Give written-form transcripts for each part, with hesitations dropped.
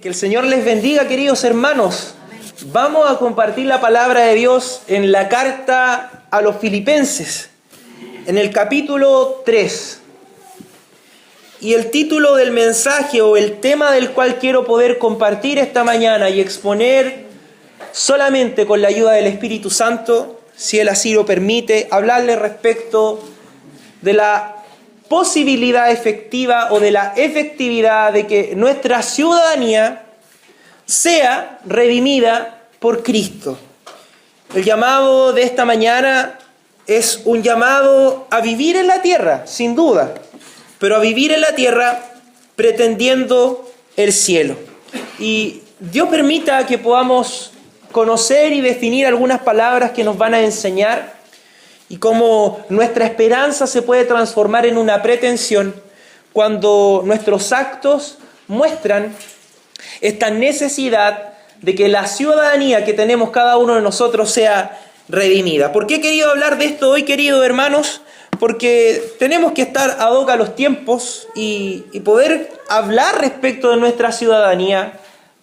Que el Señor les bendiga, queridos hermanos. Vamos a compartir la palabra de Dios en la carta a los Filipenses, en el capítulo 3. Y el título del mensaje o el tema del cual quiero poder compartir esta mañana y exponer solamente con la ayuda del Espíritu Santo, si Él así lo permite, hablarle respecto de la posibilidad efectiva o de la efectividad de que nuestra ciudadanía sea redimida por Cristo. El llamado de esta mañana es un llamado a vivir en la tierra, sin duda, pero a vivir en la tierra pretendiendo el cielo. Y Dios permita que podamos conocer y definir algunas palabras que nos van a enseñar y cómo nuestra esperanza se puede transformar en una pretensión cuando nuestros actos muestran esta necesidad de que la ciudadanía que tenemos cada uno de nosotros sea redimida. ¿Por qué he querido hablar de esto hoy, queridos hermanos? Porque tenemos que estar ad hoc a los tiempos y poder hablar respecto de nuestra ciudadanía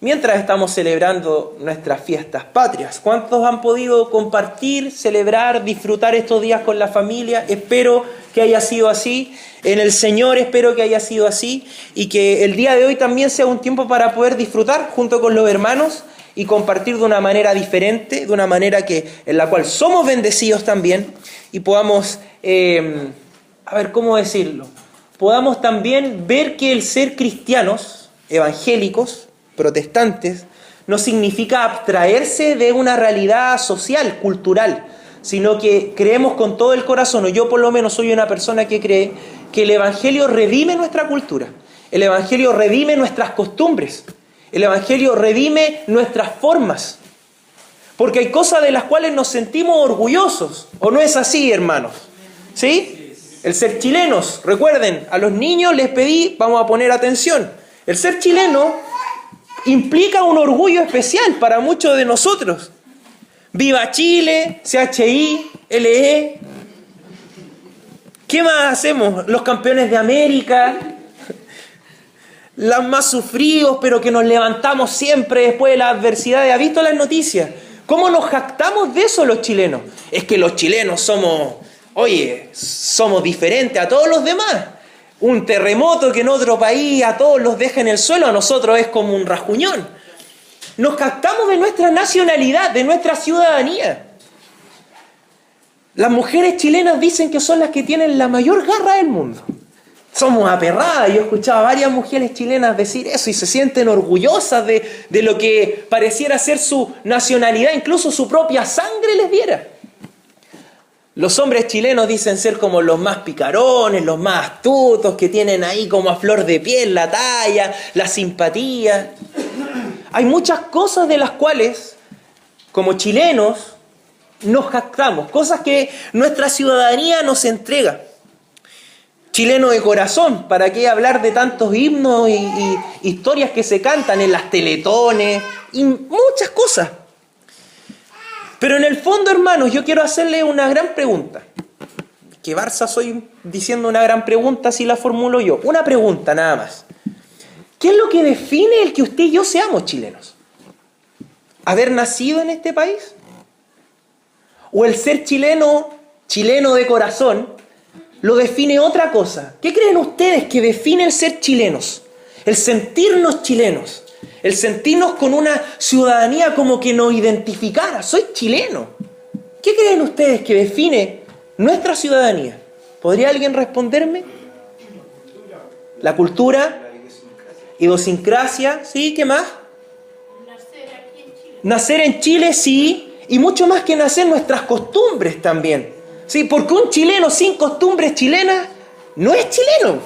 mientras estamos celebrando nuestras fiestas patrias. ¿Cuántos han podido compartir, celebrar, disfrutar estos días con la familia? Espero que haya sido así. En el Señor espero que haya sido así. Y que el día de hoy también sea un tiempo para poder disfrutar junto con los hermanos y compartir de una manera diferente, de una manera en la cual somos bendecidos también y podamos, ¿cómo decirlo? Podamos también ver que el ser cristianos, evangélicos, protestantes, no significa abstraerse de una realidad social, cultural, sino que creemos con todo el corazón, o yo por lo menos soy una persona que cree que el Evangelio redime nuestra cultura, el Evangelio redime nuestras costumbres, el Evangelio redime nuestras formas, porque hay cosas de las cuales nos sentimos orgullosos, ¿o no es así, hermanos? ¿Sí? El ser chilenos, recuerden, a los niños les pedí, vamos a poner atención, el ser chileno implica un orgullo especial para muchos de nosotros. ¡Viva Chile! CHI, LE. ¿Qué más hacemos? Los campeones de América. Los más sufridos, pero que nos levantamos siempre después de las adversidades. ¿Ha visto las noticias? ¿Cómo nos jactamos de eso los chilenos? Es que los chilenos somos diferentes a todos los demás. Un terremoto que en otro país a todos los deja en el suelo, a nosotros es como un rasguñón. Nos captamos de nuestra nacionalidad, de nuestra ciudadanía. Las mujeres chilenas dicen que son las que tienen la mayor garra del mundo. Somos aperradas. Yo he escuchado a varias mujeres chilenas decir eso y se sienten orgullosas de lo que pareciera ser su nacionalidad, incluso su propia sangre les diera. Los hombres chilenos dicen ser como los más picarones, los más astutos, que tienen ahí como a flor de piel la talla, la simpatía. Hay muchas cosas de las cuales, como chilenos, nos jactamos, cosas que nuestra ciudadanía nos entrega. Chileno de corazón, ¿para qué hablar de tantos himnos y historias que se cantan en las teletones y muchas cosas? Pero en el fondo, hermanos, yo quiero hacerle una gran pregunta. Que Barça soy diciendo una gran pregunta si la formulo yo. Una pregunta nada más. ¿Qué es lo que define el que usted y yo seamos chilenos? ¿Haber nacido en este país? ¿O el ser chileno de corazón, lo define otra cosa? ¿Qué creen ustedes que define el ser chilenos? El sentirnos chilenos. El sentirnos con una ciudadanía como que nos identificara. Soy chileno. ¿Qué creen ustedes que define nuestra ciudadanía? ¿Podría alguien responderme? La cultura, idiosincrasia, ¿sí? ¿Qué más? Nacer aquí en Chile. Nacer en Chile, sí. Y mucho más que nacer, nuestras costumbres también. Sí, porque un chileno sin costumbres chilenas no es chileno.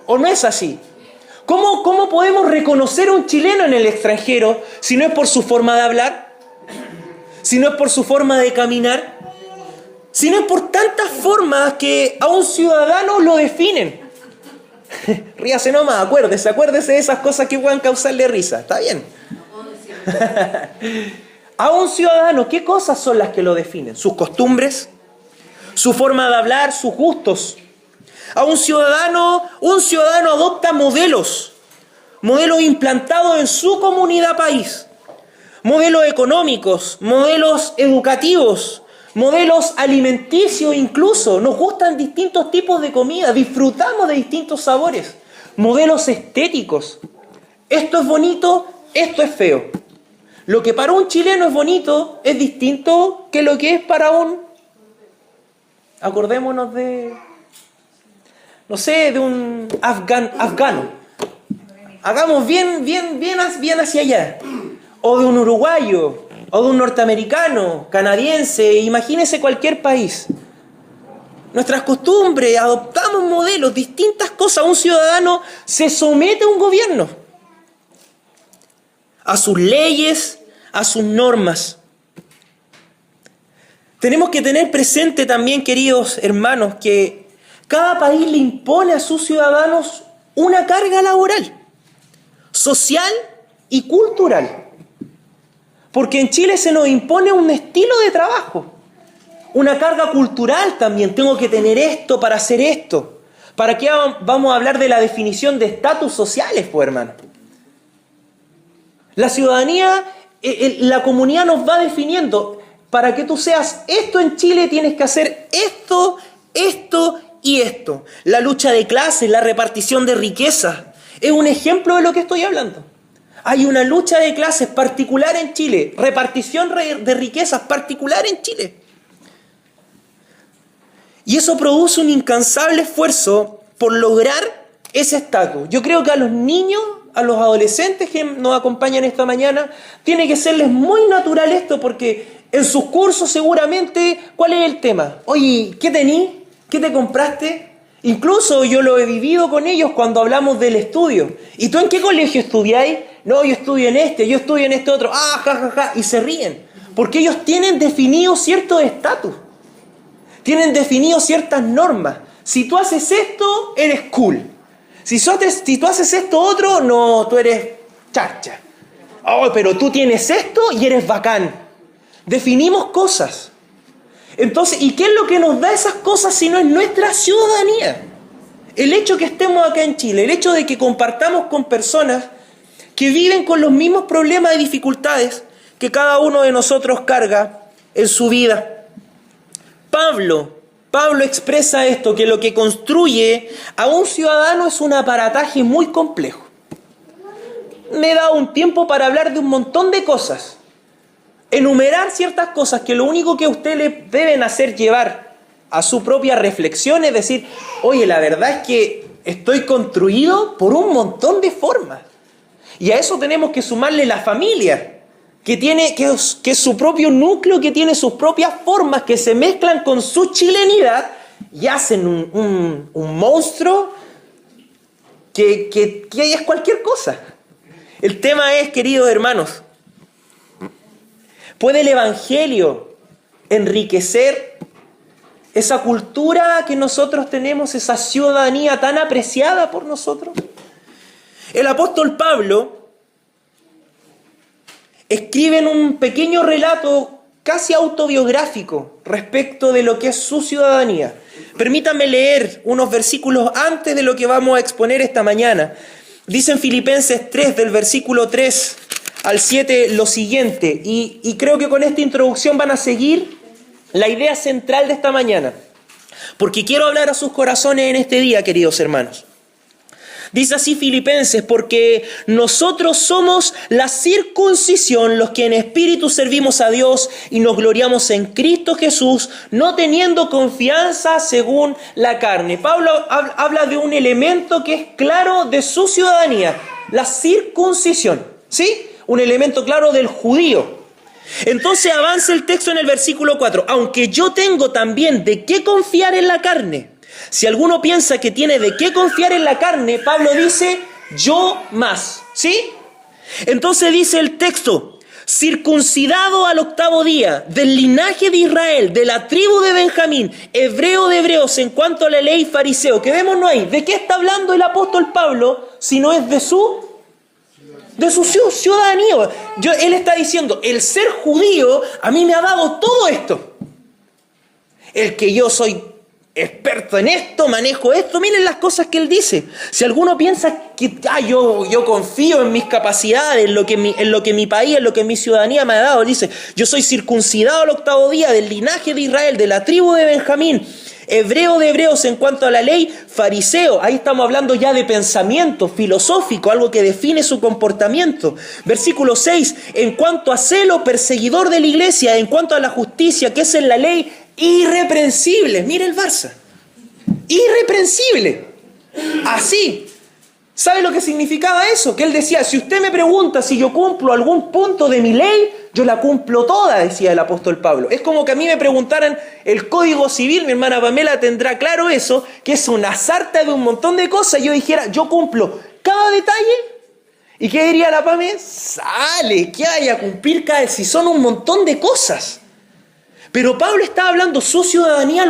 ¿O no es así? ¿Cómo podemos reconocer a un chileno en el extranjero si no es por su forma de hablar? Si no es por su forma de caminar? Si no es por tantas formas que a un ciudadano lo definen. Ríase nomás, acuérdese de esas cosas que puedan causarle risa. ¿Está bien? A un ciudadano, ¿qué cosas son las que lo definen? Sus costumbres, su forma de hablar, sus gustos. A un ciudadano adopta modelos. modelos implantados en su comunidad país, modelos económicos, modelos educativos, modelos alimenticios incluso. Nos gustan distintos tipos de comida, disfrutamos de distintos sabores, modelos estéticos. Esto es bonito, esto es feo. Lo que para un chileno es bonito es distinto que lo que es para un... Acordémonos de... no sé, de un afgano. Hagamos bien hacia allá. O de un uruguayo, o de un norteamericano, canadiense, imagínese cualquier país. Nuestras costumbres, adoptamos modelos, distintas cosas. Un ciudadano se somete a un gobierno, a sus leyes, a sus normas. Tenemos que tener presente también, queridos hermanos, que cada país le impone a sus ciudadanos una carga laboral, social y cultural. Porque en Chile se nos impone un estilo de trabajo, una carga cultural también. Tengo que tener esto para hacer esto. ¿Para qué vamos a hablar de la definición de estatus sociales, pues, hermano? La ciudadanía, la comunidad nos va definiendo. Para que tú seas esto en Chile tienes que hacer esto y esto. La lucha de clases, la repartición de riqueza, es un ejemplo de lo que estoy hablando. Hay una lucha de clases particular en Chile, repartición de riquezas particular en Chile. Y eso produce un incansable esfuerzo por lograr ese estatus. Yo creo que a los niños, a los adolescentes que nos acompañan esta mañana, tiene que serles muy natural esto, porque en sus cursos seguramente, ¿cuál es el tema? Oye, ¿qué tení? ¿Qué te compraste? Incluso yo lo he vivido con ellos cuando hablamos del estudio. ¿Y tú en qué colegio estudiáis? No, yo estudio en este, yo estudio en este otro. Ah, ja, y se ríen. Porque ellos tienen definido cierto estatus. Tienen definido ciertas normas. Si tú haces esto, eres cool. Si tú haces esto otro, no, tú eres charcha. Oh, pero tú tienes esto y eres bacán. Definimos cosas. Entonces, ¿y qué es lo que nos da esas cosas si no es nuestra ciudadanía? El hecho que estemos acá en Chile, el hecho de que compartamos con personas que viven con los mismos problemas y dificultades que cada uno de nosotros carga en su vida. Pablo expresa esto, que lo que construye a un ciudadano es un aparataje muy complejo. Me he dado un tiempo para hablar de un montón de cosas. Enumerar ciertas cosas que lo único que a usted le deben hacer llevar a su propia reflexión es decir, oye, la verdad es que estoy construido por un montón de formas. Y a eso tenemos que sumarle la familia, que es su propio núcleo, que tiene sus propias formas, que se mezclan con su chilenidad y hacen un monstruo que es cualquier cosa. El tema es, queridos hermanos, ¿puede el Evangelio enriquecer esa cultura que nosotros tenemos, esa ciudadanía tan apreciada por nosotros? El apóstol Pablo escribe en un pequeño relato casi autobiográfico respecto de lo que es su ciudadanía. Permítanme leer unos versículos antes de lo que vamos a exponer esta mañana. Dice en Filipenses 3, del versículo 3 al 7, lo siguiente, y creo que con esta introducción van a seguir la idea central de esta mañana, porque quiero hablar a sus corazones en este día, queridos hermanos. Dice así Filipenses: porque nosotros somos la circuncisión, los que en espíritu servimos a Dios y nos gloriamos en Cristo Jesús, no teniendo confianza según la carne. Pablo habla de un elemento que es claro de su ciudadanía, la circuncisión, ¿sí? Un elemento claro del judío. Entonces avanza el texto en el versículo 4. Aunque yo tengo también de qué confiar en la carne. Si alguno piensa que tiene de qué confiar en la carne, Pablo dice, yo más, ¿sí? Entonces dice el texto, circuncidado al 8º día, del linaje de Israel, de la tribu de Benjamín, hebreo de hebreos en cuanto a la ley, fariseo. Quedémonos ahí. ¿De qué está hablando el apóstol Pablo si no es de su ciudadanía? Él está diciendo, el ser judío a mí me ha dado todo esto. El que yo soy experto en esto, manejo esto. Miren las cosas que él dice. Si alguno piensa que yo confío en mis capacidades, en lo que mi país, en lo que mi ciudadanía me ha dado, dice, yo soy circuncidado al 8º día, del linaje de Israel, de la tribu de Benjamín, hebreo de hebreos en cuanto a la ley, fariseo. Ahí estamos hablando ya de pensamiento filosófico, algo que define su comportamiento. Versículo 6, en cuanto a celo, perseguidor de la iglesia, en cuanto a la justicia, que es en la ley, irreprensible. Mire el Barça. Irreprensible. Así. ¿Sabe lo que significaba eso? Que él decía, si usted me pregunta si yo cumplo algún punto de mi ley, yo la cumplo toda, decía el apóstol Pablo. Es como que a mí me preguntaran el Código Civil, mi hermana Pamela tendrá claro eso, que es una sarta de un montón de cosas. Yo dijera, yo cumplo cada detalle. ¿Y qué diría la Pamela? Sale, ¿qué hay a cumplir cada vez? Si son un montón de cosas. Pero Pablo estaba hablando, su ciudadanía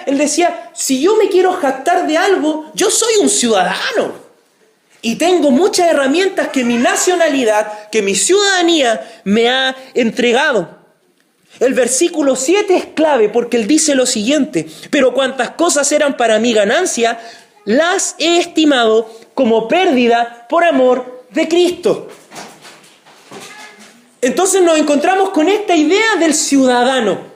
él decía, si yo me quiero jactar de algo, yo soy un ciudadano. Y tengo muchas herramientas que mi nacionalidad, que mi ciudadanía me ha entregado. El versículo 7 es clave porque él dice lo siguiente, pero cuantas cosas eran para mi ganancia, las he estimado como pérdida por amor de Cristo. Entonces nos encontramos con esta idea del ciudadano.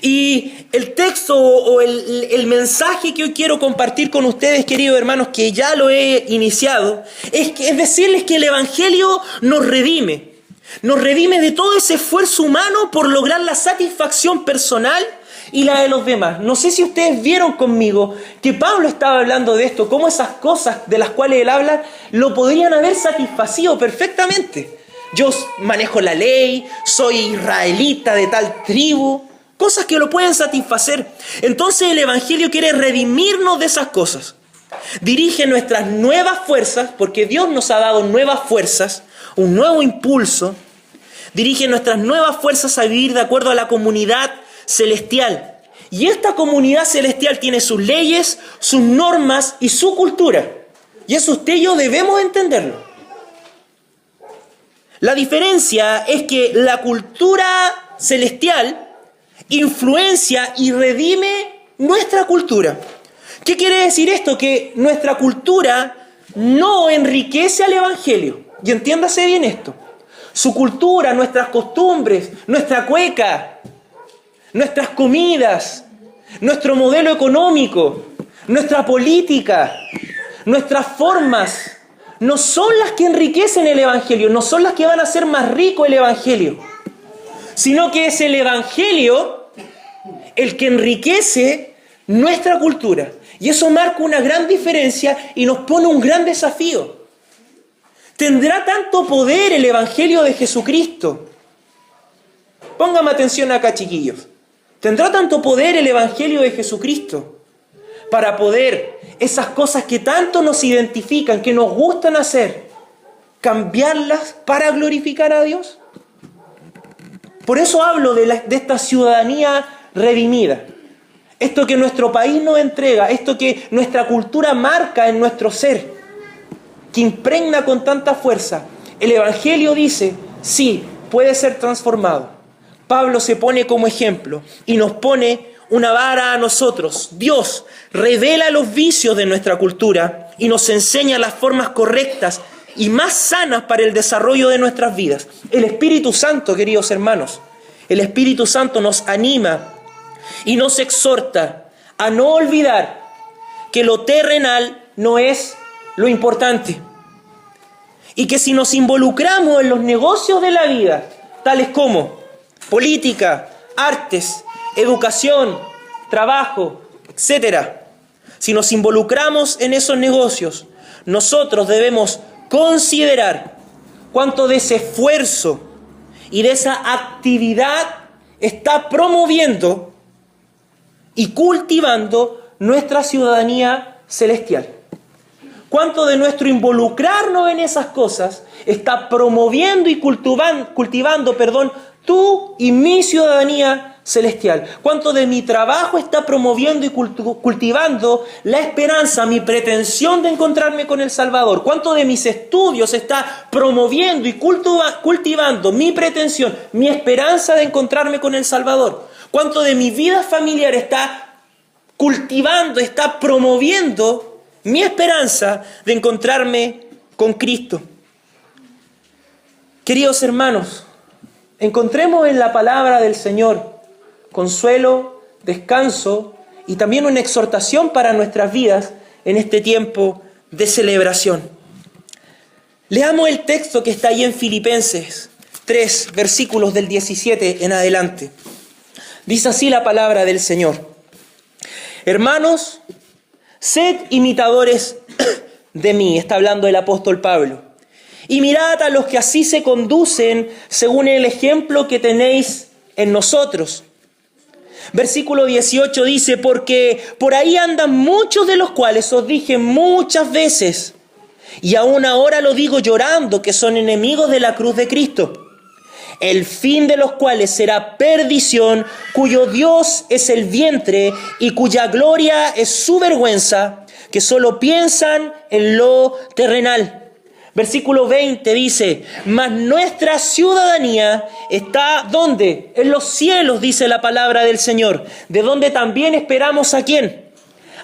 Y el texto o el mensaje que hoy quiero compartir con ustedes, queridos hermanos, que ya lo he iniciado, es decirles que el Evangelio nos redime de todo ese esfuerzo humano por lograr la satisfacción personal y la de los demás. No sé si ustedes vieron conmigo que Pablo estaba hablando de esto, cómo esas cosas de las cuales él habla lo podrían haber satisfacido perfectamente. Yo manejo la ley, soy israelita de tal tribu. Cosas que lo pueden satisfacer. Entonces el Evangelio quiere redimirnos de esas cosas. Dirige nuestras nuevas fuerzas, porque Dios nos ha dado nuevas fuerzas, un nuevo impulso. Dirige nuestras nuevas fuerzas a vivir de acuerdo a la comunidad celestial. Y esta comunidad celestial tiene sus leyes, sus normas y su cultura. Y eso usted y yo debemos entenderlo. La diferencia es que la cultura celestial influencia y redime nuestra cultura. ¿Qué quiere decir esto? Que nuestra cultura no enriquece al Evangelio. Y entiéndase bien esto. Su cultura, nuestras costumbres, nuestra cueca, nuestras comidas, nuestro modelo económico, nuestra política, nuestras formas, no son las que enriquecen el Evangelio, no son las que van a hacer más rico el Evangelio, sino que es el Evangelio el que enriquece nuestra cultura. Y eso marca una gran diferencia y nos pone un gran desafío. ¿Tendrá tanto poder el Evangelio de Jesucristo? Póngame atención acá, chiquillos. ¿Tendrá tanto poder el Evangelio de Jesucristo para poder esas cosas que tanto nos identifican, que nos gustan hacer, cambiarlas para glorificar a Dios? Por eso hablo de esta ciudadanía redimida. Esto que nuestro país nos entrega, esto que nuestra cultura marca en nuestro ser, que impregna con tanta fuerza. El Evangelio dice, sí, puede ser transformado. Pablo se pone como ejemplo y nos pone una vara a nosotros. Dios revela los vicios de nuestra cultura y nos enseña las formas correctas y más sanas para el desarrollo de nuestras vidas. El Espíritu Santo, queridos hermanos, el Espíritu Santo nos anima y nos exhorta a no olvidar que lo terrenal no es lo importante. Y que si nos involucramos en los negocios de la vida, tales como política, artes, educación, trabajo, etc., si nos involucramos en esos negocios, nosotros debemos considerar cuánto de ese esfuerzo y de esa actividad está promoviendo y cultivando nuestra ciudadanía celestial. Cuánto de nuestro involucrarnos en esas cosas está promoviendo y cultivando, tu y mi ciudadanía celestial. Cuánto de mi trabajo está promoviendo y cultivando la esperanza, mi pretensión de encontrarme con el Salvador. Cuánto de mis estudios está promoviendo y cultivando mi pretensión, mi esperanza de encontrarme con el Salvador. Cuánto de mi vida familiar está cultivando, está promoviendo mi esperanza de encontrarme con Cristo. Queridos hermanos, encontremos en la palabra del Señor consuelo, descanso y también una exhortación para nuestras vidas en este tiempo de celebración. Leamos el texto que está ahí en Filipenses 3, versículos del 17 en adelante. Dice así la palabra del Señor. Hermanos, sed imitadores de mí, está hablando el apóstol Pablo, y mirad a los que así se conducen según el ejemplo que tenéis en nosotros. Versículo 18 dice, porque por ahí andan muchos de los cuales os dije muchas veces, y aún ahora lo digo llorando, que son enemigos de la cruz de Cristo, el fin de los cuales será perdición, cuyo Dios es el vientre y cuya gloria es su vergüenza, que solo piensan en lo terrenal. Versículo 20 dice, mas nuestra ciudadanía está, ¿dónde? En los cielos, dice la palabra del Señor, de donde también esperamos ¿a quién?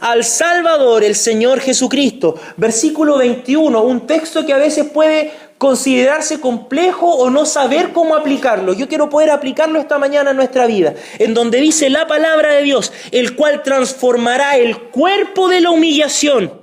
Al Salvador, el Señor Jesucristo. Versículo 21, un texto que a veces puede considerarse complejo o no saber cómo aplicarlo. Yo quiero poder aplicarlo esta mañana en nuestra vida, en donde dice la palabra de Dios, el cual transformará el cuerpo de la humillación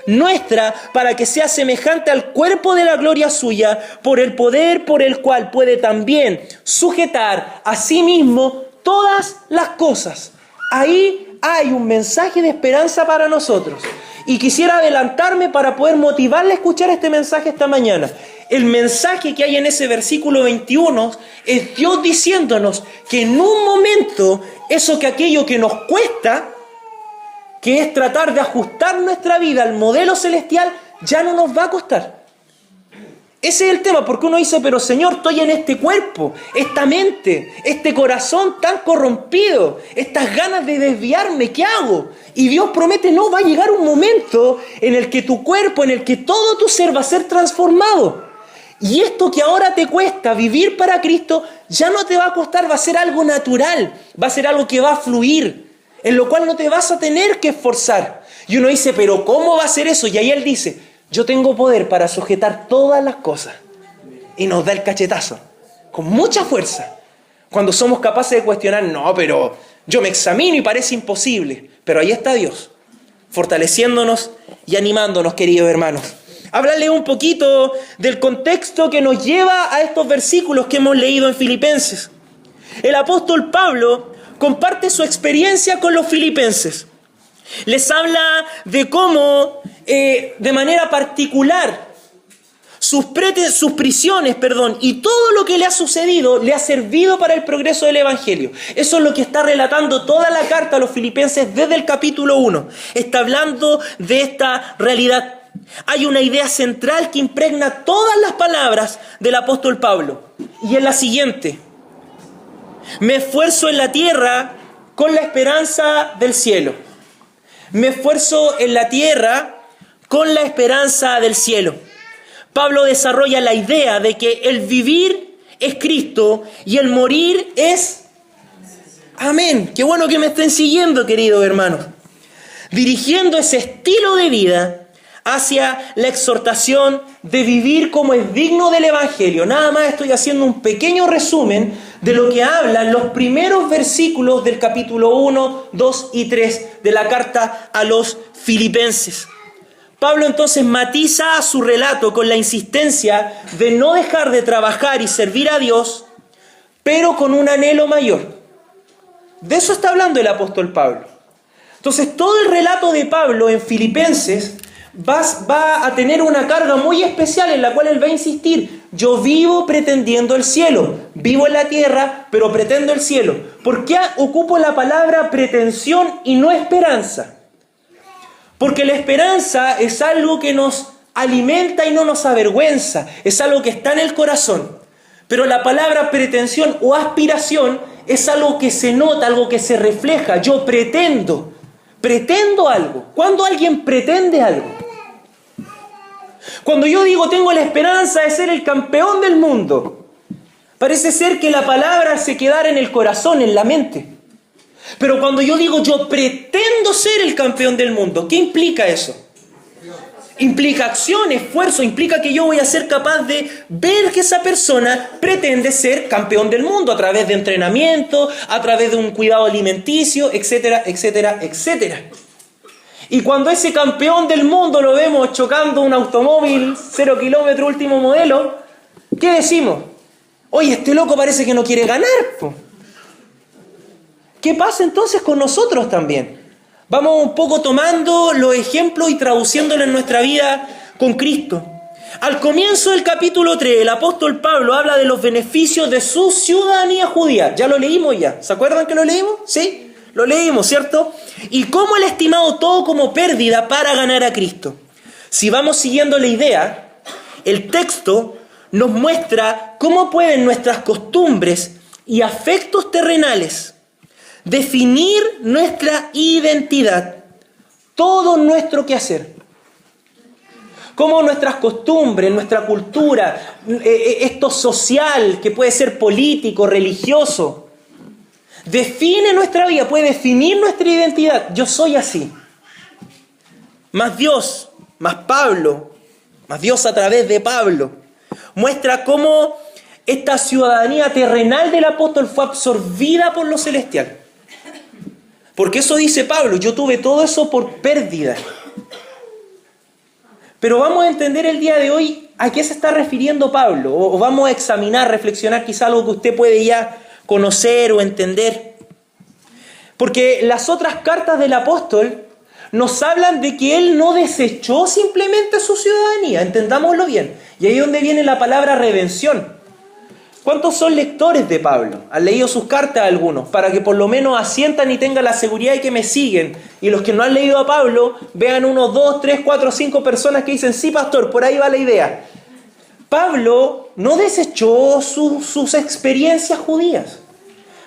nuestra para que sea semejante al cuerpo de la gloria suya, por el poder por el cual puede también sujetar a sí mismo todas las cosas. Ahí hay un mensaje de esperanza para nosotros. Y quisiera adelantarme para poder motivarle a escuchar este mensaje esta mañana. El mensaje que hay en ese versículo 21 es Dios diciéndonos que en un momento aquello que nos cuesta, que es tratar de ajustar nuestra vida al modelo celestial, ya no nos va a costar. Ese es el tema, porque uno dice, pero Señor, estoy en este cuerpo, esta mente, este corazón tan corrompido, estas ganas de desviarme, ¿qué hago? Y Dios promete, no, va a llegar un momento en el que tu cuerpo, en el que todo tu ser va a ser transformado. Y esto que ahora te cuesta, vivir para Cristo, ya no te va a costar, va a ser algo natural, va a ser algo que va a fluir, en lo cual no te vas a tener que esforzar. Y uno dice, pero ¿cómo va a ser eso? Y ahí Él dice, yo tengo poder para sujetar todas las cosas. Y nos da el cachetazo, con mucha fuerza. Cuando somos capaces de cuestionar, no, pero yo me examino y parece imposible. Pero ahí está Dios, fortaleciéndonos y animándonos, queridos hermanos. Háblale un poquito del contexto que nos lleva a estos versículos que hemos leído en Filipenses. El apóstol Pablo comparte su experiencia con los filipenses. Les habla de cómo, de manera particular, sus prisiones, y todo lo que le ha sucedido le ha servido para el progreso del Evangelio. Eso es lo que está relatando toda la carta a los filipenses desde el capítulo 1. Está hablando de esta realidad. Hay una idea central que impregna todas las palabras del apóstol Pablo. Y es la siguiente. Me esfuerzo en la tierra con la esperanza del cielo. Me esfuerzo en la tierra con la esperanza del cielo. Pablo desarrolla la idea de que el vivir es Cristo y el morir es... Amén. Qué bueno que me estén siguiendo, queridos hermanos. Dirigiendo ese estilo de vida hacia la exhortación de vivir como es digno del Evangelio. Nada más estoy haciendo un pequeño resumen de lo que hablan los primeros versículos del capítulo 1, 2 y 3 de la carta a los filipenses. Pablo entonces matiza su relato con la insistencia de no dejar de trabajar y servir a Dios, pero con un anhelo mayor. De eso está hablando el apóstol Pablo. Entonces todo el relato de Pablo en Filipenses va a tener una carga muy especial en la cual él va a insistir. Yo vivo pretendiendo el cielo, vivo en la tierra, pero pretendo el cielo. ¿Por qué ocupo la palabra pretensión y no esperanza? Porque la esperanza es algo que nos alimenta y no nos avergüenza, es algo que está en el corazón. Pero la palabra pretensión o aspiración es algo que se nota, algo que se refleja. Yo pretendo algo. ¿Cuándo alguien pretende algo? Cuando yo digo tengo la esperanza de ser el campeón del mundo, parece ser que la palabra se quedara en el corazón, en la mente. Pero cuando yo digo yo pretendo pretendo ser el campeón del mundo. ¿Qué implica eso? Implica acción, esfuerzo, implica que yo voy a ser capaz de ver que esa persona pretende ser campeón del mundo a través de entrenamiento, a través de un cuidado alimenticio, etcétera, etcétera, etcétera. Y cuando ese campeón del mundo lo vemos chocando un automóvil 0 kilómetros último modelo, ¿qué decimos? Oye, este loco parece que no quiere ganar, po. ¿Qué pasa entonces con nosotros también? Vamos un poco tomando los ejemplos y traduciéndolos en nuestra vida con Cristo. Al comienzo del capítulo 3, el apóstol Pablo habla de los beneficios de su ciudadanía judía. Ya lo leímos ya. ¿Se acuerdan que lo leímos? ¿Sí? Lo leímos, ¿cierto? Y cómo él ha estimado todo como pérdida para ganar a Cristo. Si vamos siguiendo la idea, el texto nos muestra cómo pueden nuestras costumbres y afectos terrenales definir nuestra identidad, todo nuestro quehacer. Cómo nuestras costumbres, nuestra cultura, esto social, que puede ser político, religioso, define nuestra vida, puede definir nuestra identidad. Yo soy así. Más Dios, más Pablo, más Dios a través de Pablo, muestra cómo esta ciudadanía terrenal del apóstol fue absorbida por lo celestial. Porque eso dice Pablo, yo tuve todo eso por pérdida. Pero vamos a entender el día de hoy a qué se está refiriendo Pablo. O vamos a examinar, reflexionar quizá algo que usted puede ya conocer o entender. Porque las otras cartas del apóstol nos hablan de que él no desechó simplemente su ciudadanía. Entendámoslo bien. Y ahí es donde viene la palabra redención. ¿Cuántos son lectores de Pablo? ¿Han leído sus cartas algunos? Para que por lo menos asientan y tengan la seguridad de que me siguen. Y los que no han leído a Pablo, vean unos 2, 3, 4, 5 personas que dicen, sí, pastor, por ahí va la idea. Pablo no desechó sus experiencias judías.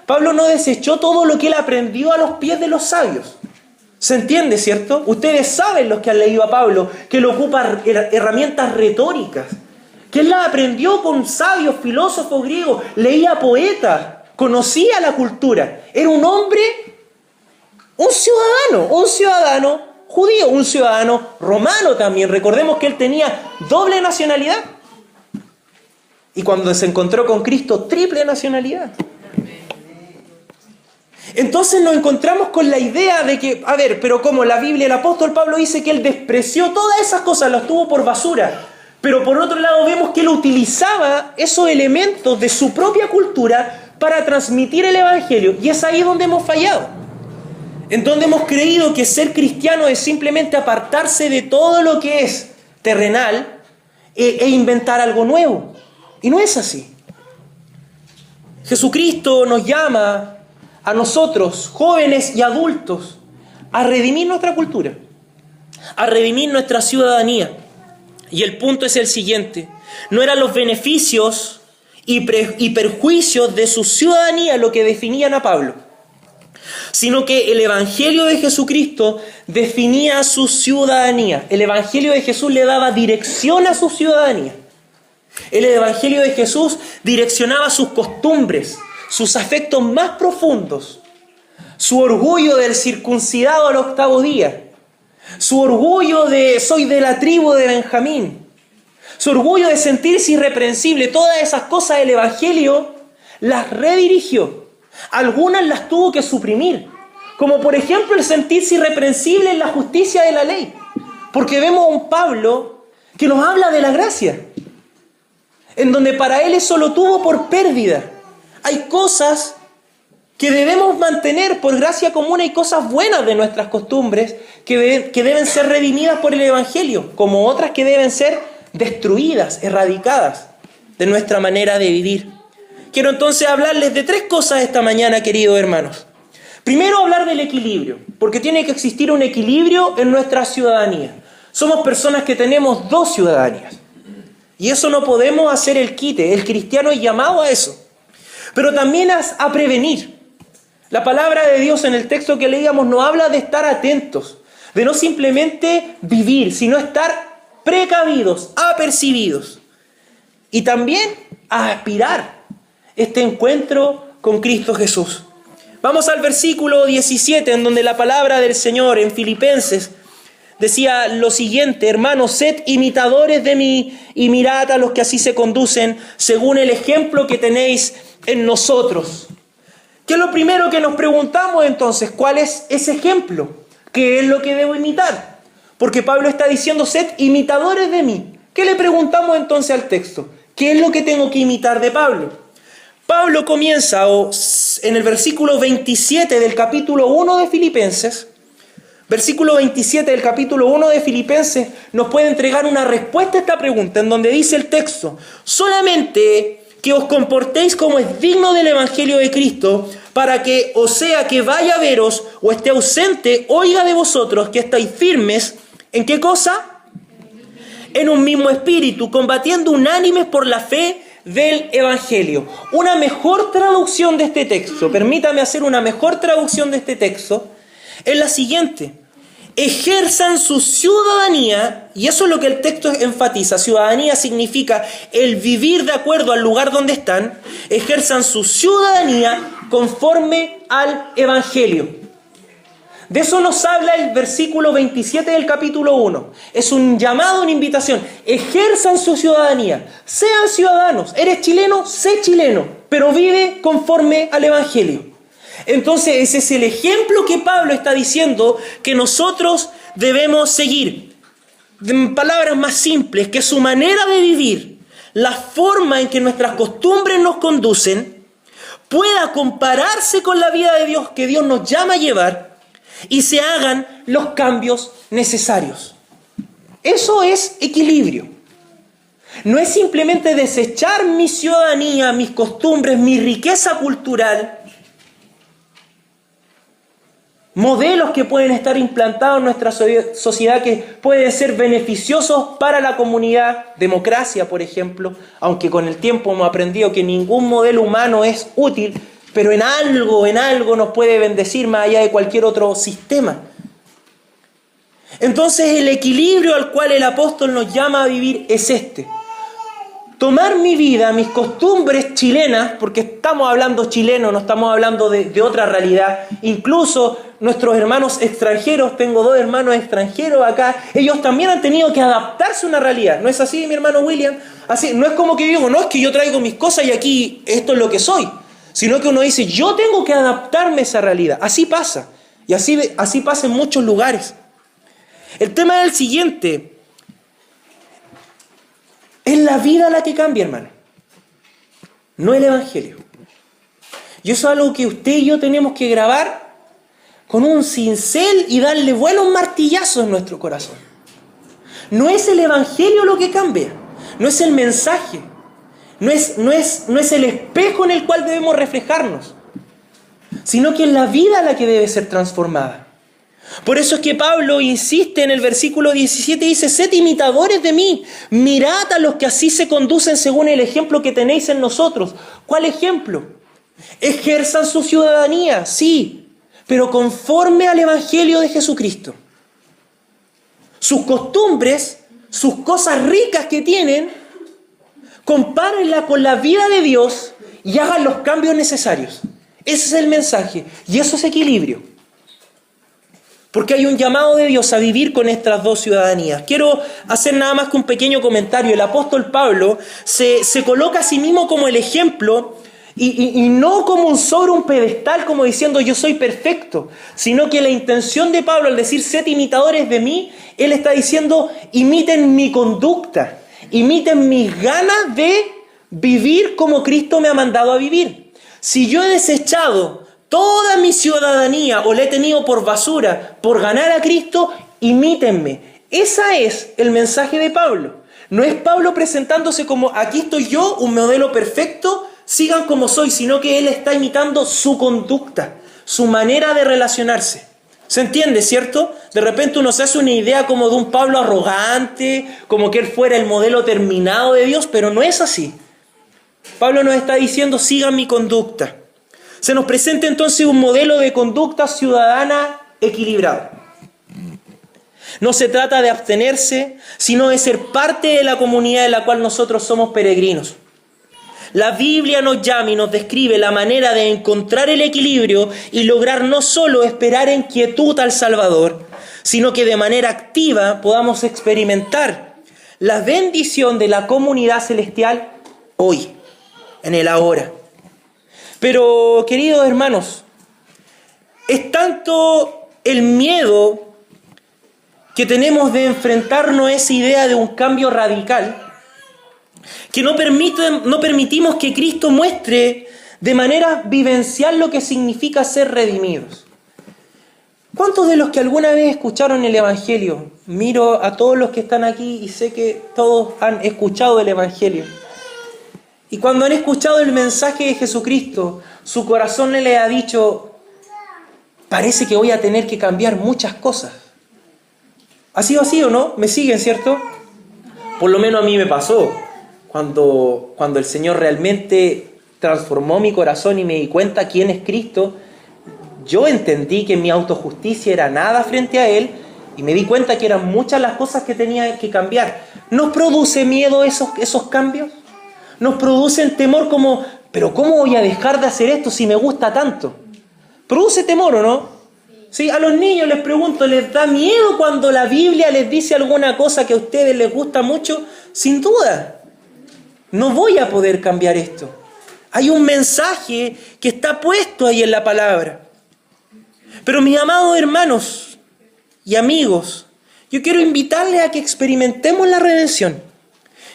Pablo no desechó todo lo que él aprendió a los pies de los sabios. ¿Se entiende, cierto? Ustedes saben, los que han leído a Pablo, que él ocupa herramientas retóricas. Que él la aprendió con sabios, filósofos griegos, leía poetas, conocía la cultura. Era un hombre, un ciudadano judío, un ciudadano romano también. Recordemos que él tenía doble nacionalidad. Y cuando se encontró con Cristo, triple nacionalidad. Entonces nos encontramos con la idea de que, a ver, pero como la Biblia, el apóstol Pablo dice que él despreció todas esas cosas, las tuvo por basura. Pero por otro lado vemos que él utilizaba esos elementos de su propia cultura para transmitir el evangelio. Y es ahí donde hemos fallado. En donde hemos creído que ser cristiano es simplemente apartarse de todo lo que es terrenal e inventar algo nuevo. Y no es así. Jesucristo nos llama a nosotros, jóvenes y adultos, a redimir nuestra cultura, a redimir nuestra ciudadanía. Y el punto es el siguiente: no eran los beneficios y perjuicios de su ciudadanía lo que definían a Pablo, sino que el Evangelio de Jesucristo definía su ciudadanía. El Evangelio de Jesús le daba dirección a su ciudadanía. El Evangelio de Jesús direccionaba sus costumbres, sus afectos más profundos, su orgullo del circuncidado al 8º día, su orgullo de soy de la tribu de Benjamín, su orgullo de sentirse irreprensible. Todas esas cosas el Evangelio las redirigió. Algunas las tuvo que suprimir, como por ejemplo el sentirse irreprensible en la justicia de la ley, porque vemos a un Pablo que nos habla de la gracia, en donde para él eso lo tuvo por pérdida. Hay cosas que debemos mantener por gracia común, hay cosas buenas de nuestras costumbres que deben ser redimidas por el Evangelio, como otras que deben ser destruidas, erradicadas de nuestra manera de vivir. Quiero entonces hablarles de 3 cosas esta mañana, queridos hermanos. Primero, hablar del equilibrio, porque tiene que existir un equilibrio en nuestra ciudadanía. Somos personas que tenemos 2 ciudadanías, y eso no podemos hacer el quite. El cristiano es llamado a eso, pero también a prevenir. La palabra de Dios en el texto que leíamos nos habla de estar atentos, de no simplemente vivir, sino estar precavidos, apercibidos. Y también a aspirar este encuentro con Cristo Jesús. Vamos al versículo 17, en donde la palabra del Señor en Filipenses decía lo siguiente: hermanos, sed imitadores de mí y mirad a los que así se conducen según el ejemplo que tenéis en nosotros. ¿Qué es lo primero que nos preguntamos entonces? ¿Cuál es ese ejemplo? ¿Qué es lo que debo imitar? Porque Pablo está diciendo, sed imitadores de mí. ¿Qué le preguntamos entonces al texto? ¿Qué es lo que tengo que imitar de Pablo? Pablo comienza en el versículo 27 del capítulo 1 de Filipenses. Versículo 27 del capítulo 1 de Filipenses nos puede entregar una respuesta a esta pregunta, en donde dice el texto: solamente que os comportéis como es digno del Evangelio de Cristo, para que, o sea que vaya a veros o esté ausente, oiga de vosotros que estáis firmes, ¿en qué cosa? En un mismo espíritu, combatiendo unánimes por la fe del Evangelio. Una mejor traducción de este texto, permítame hacer una mejor traducción de este texto, es la siguiente: ejerzan su ciudadanía, y eso es lo que el texto enfatiza. Ciudadanía significa el vivir de acuerdo al lugar donde están. Ejerzan su ciudadanía conforme al Evangelio. De eso nos habla el versículo 27 del capítulo 1. Es un llamado, una invitación. Ejerzan su ciudadanía. Sean ciudadanos. ¿Eres chileno? Sé chileno, pero vive conforme al Evangelio. Entonces ese es el ejemplo que Pablo está diciendo que nosotros debemos seguir. En palabras más simples, que su manera de vivir, la forma en que nuestras costumbres nos conducen, pueda compararse con la vida de Dios que Dios nos llama a llevar, y se hagan los cambios necesarios. Eso es equilibrio. No es simplemente desechar mi ciudadanía, mis costumbres, mi riqueza cultural, modelos que pueden estar implantados en nuestra sociedad que pueden ser beneficiosos para la comunidad, democracia por ejemplo, aunque con el tiempo hemos aprendido que ningún modelo humano es útil, pero en algo nos puede bendecir más allá de cualquier otro sistema. Entonces el equilibrio al cual el apóstol nos llama a vivir es este: tomar mi vida, mis costumbres chilenas, porque estamos hablando chileno, no estamos hablando de otra realidad. Incluso nuestros hermanos extranjeros, tengo 2 hermanos extranjeros acá, ellos también han tenido que adaptarse a una realidad. ¿No es así, mi hermano William? Así, no es como que digo, no, es que yo traigo mis cosas y aquí esto es lo que soy, sino que uno dice, yo tengo que adaptarme a esa realidad. Así pasa, y así pasa en muchos lugares. El tema es el siguiente: es la vida la que cambia, hermano, no el Evangelio. Y eso es algo que usted y yo tenemos que grabar con un cincel y darle buenos martillazos en nuestro corazón. No es el Evangelio lo que cambia, no es el mensaje, no es el espejo en el cual debemos reflejarnos, sino que es la vida la que debe ser transformada. Por eso es que Pablo insiste en el versículo 17, dice: sed imitadores de mí, mirad a los que así se conducen según el ejemplo que tenéis en nosotros. ¿Cuál ejemplo? Ejerzan su ciudadanía, sí, pero conforme al Evangelio de Jesucristo. Sus costumbres, sus cosas ricas que tienen, compárenla con la vida de Dios y hagan los cambios necesarios. Ese es el mensaje, y eso es equilibrio. Porque hay un llamado de Dios a vivir con estas 2 ciudadanías. Quiero hacer nada más que un pequeño comentario. El apóstol Pablo se coloca a sí mismo como el ejemplo y no como sobre un pedestal, como diciendo yo soy perfecto, sino que la intención de Pablo al decir sed imitadores de mí, él está diciendo imiten mi conducta, imiten mis ganas de vivir como Cristo me ha mandado a vivir. Si yo he desechado toda mi ciudadanía o la he tenido por basura por ganar a Cristo, imítenme. Ese es el mensaje de Pablo. No es Pablo presentándose como aquí estoy yo, un modelo perfecto, sigan como soy, sino que él está imitando su conducta, su manera de relacionarse. ¿Se entiende, cierto? De repente uno se hace una idea como de un Pablo arrogante, como que él fuera el modelo terminado de Dios, pero no es así. Pablo nos está diciendo, sigan mi conducta. Se nos presenta entonces un modelo de conducta ciudadana equilibrado. No se trata de abstenerse, sino de ser parte de la comunidad en la cual nosotros somos peregrinos. La Biblia nos llama y nos describe la manera de encontrar el equilibrio y lograr no solo esperar en quietud al Salvador, sino que de manera activa podamos experimentar la bendición de la comunidad celestial hoy, en el ahora. Pero, queridos hermanos, es tanto el miedo que tenemos de enfrentarnos a esa idea de un cambio radical, que no permitimos que Cristo muestre de manera vivencial lo que significa ser redimidos. ¿Cuántos de los que alguna vez escucharon el Evangelio? Miro a todos los que están aquí y sé que todos han escuchado el Evangelio. Y cuando han escuchado el mensaje de Jesucristo, su corazón le ha dicho, parece que voy a tener que cambiar muchas cosas. ¿Ha sido así o no? ¿Me siguen, cierto? Por lo menos a mí me pasó. Cuando el Señor realmente transformó mi corazón y me di cuenta quién es Cristo, yo entendí que mi autojusticia era nada frente a Él y me di cuenta que eran muchas las cosas que tenía que cambiar. ¿Nos produce miedo esos cambios? ¿Nos producen temor como, pero cómo voy a dejar de hacer esto si me gusta tanto? ¿Produce temor o no? Sí, a los niños les pregunto, ¿les da miedo cuando la Biblia les dice alguna cosa que a ustedes les gusta mucho? Sin duda. No voy a poder cambiar esto. Hay un mensaje que está puesto ahí en la palabra. Pero mis amados hermanos y amigos, yo quiero invitarles a que experimentemos la redención.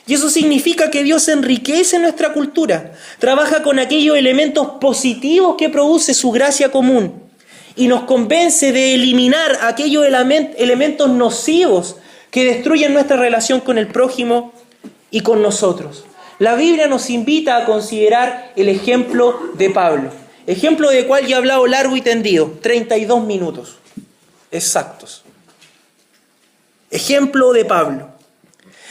Y eso significa que Dios enriquece nuestra cultura, trabaja con aquellos elementos positivos que produce su gracia común y nos convence de eliminar aquellos elementos nocivos que destruyen nuestra relación con el prójimo y con nosotros. La Biblia nos invita a considerar el ejemplo de Pablo, ejemplo del cual ya he hablado largo y tendido, 32 minutos exactos. Ejemplo de Pablo.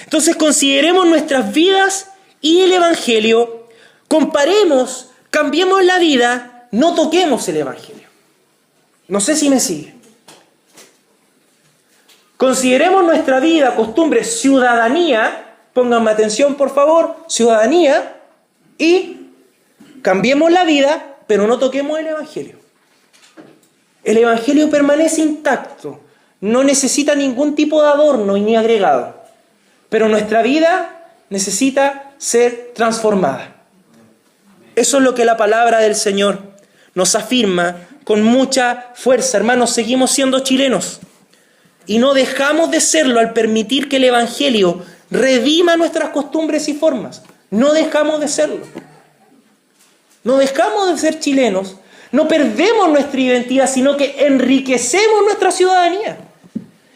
Entonces consideremos nuestras vidas y el Evangelio, comparemos, cambiemos la vida, no toquemos el Evangelio. No sé si me sigue. Consideremos nuestra vida, costumbres, ciudadanía, pónganme atención por favor, ciudadanía, y cambiemos la vida, pero no toquemos el Evangelio. El Evangelio permanece intacto, no necesita ningún tipo de adorno ni agregado, pero nuestra vida necesita ser transformada. Eso es lo que la palabra del Señor nos afirma con mucha fuerza. Hermanos, seguimos siendo chilenos y no dejamos de serlo al permitir que el Evangelio redima nuestras costumbres y formas. No dejamos de serlo. No dejamos de ser chilenos, no perdemos nuestra identidad, sino que enriquecemos nuestra ciudadanía.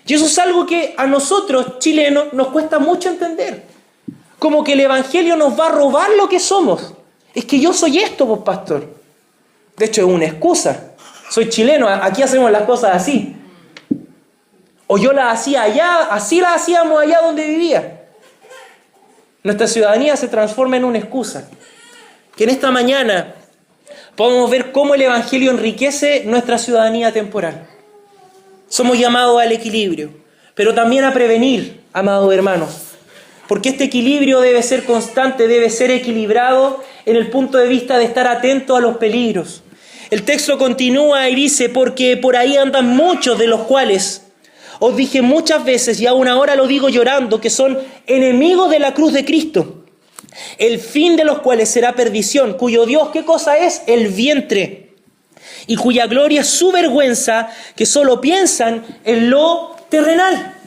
Y eso es algo que a nosotros, chilenos, nos cuesta mucho entender. Como que el Evangelio nos va a robar lo que somos. Es que yo soy esto, pues, pastor. De hecho, es una excusa. Soy chileno, aquí hacemos las cosas así. O yo las hacía allá, así las hacíamos allá donde vivía. Nuestra ciudadanía se transforma en una excusa. Que en esta mañana podamos ver cómo el Evangelio enriquece nuestra ciudadanía temporal. Somos llamados al equilibrio, pero también a prevenir, amados hermanos. Porque este equilibrio debe ser constante, debe ser equilibrado en el punto de vista de estar atento a los peligros. El texto continúa y dice, porque por ahí andan muchos de los cuales os dije muchas veces y aún ahora lo digo llorando, que son enemigos de la cruz de Cristo, el fin de los cuales será perdición, cuyo Dios, ¿qué cosa es? El vientre, y cuya gloria es su vergüenza, que solo piensan en lo terrenal.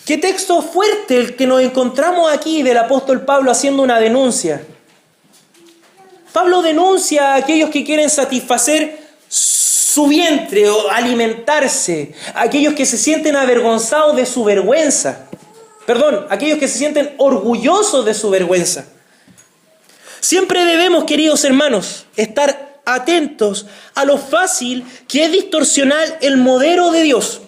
Qué texto fuerte el que nos encontramos aquí del apóstol Pablo haciendo una denuncia. Pablo denuncia a aquellos que quieren satisfacer su vientre o alimentarse, a aquellos que se sienten avergonzados de su vergüenza. Perdón, aquellos que se sienten orgullosos de su vergüenza. Siempre debemos, queridos hermanos, estar atentos a lo fácil que es distorsionar el modelo de Dios.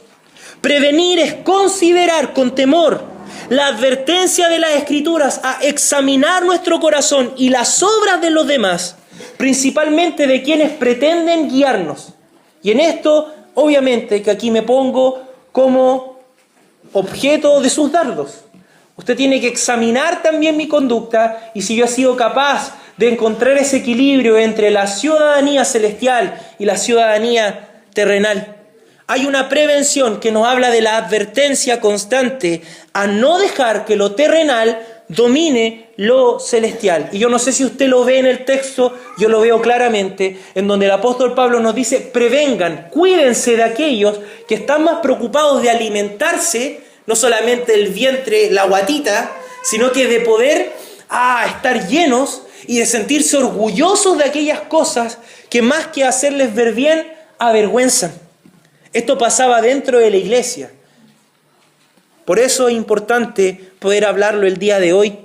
Prevenir es considerar con temor la advertencia de las Escrituras a examinar nuestro corazón y las obras de los demás, principalmente de quienes pretenden guiarnos. Y en esto, obviamente, que aquí me pongo como objeto de sus dardos. Usted tiene que examinar también mi conducta y si yo he sido capaz de encontrar ese equilibrio entre la ciudadanía celestial y la ciudadanía terrenal. Hay una prevención que nos habla de la advertencia constante a no dejar que lo terrenal domine lo celestial. Y yo no sé si usted lo ve en el texto, yo lo veo claramente, en donde el apóstol Pablo nos dice, prevengan, cuídense de aquellos que están más preocupados de alimentarse, no solamente el vientre, la guatita, sino que de poder estar llenos y de sentirse orgullosos de aquellas cosas que más que hacerles ver bien, avergüenzan. Esto pasaba dentro de la iglesia. Por eso es importante poder hablarlo el día de hoy.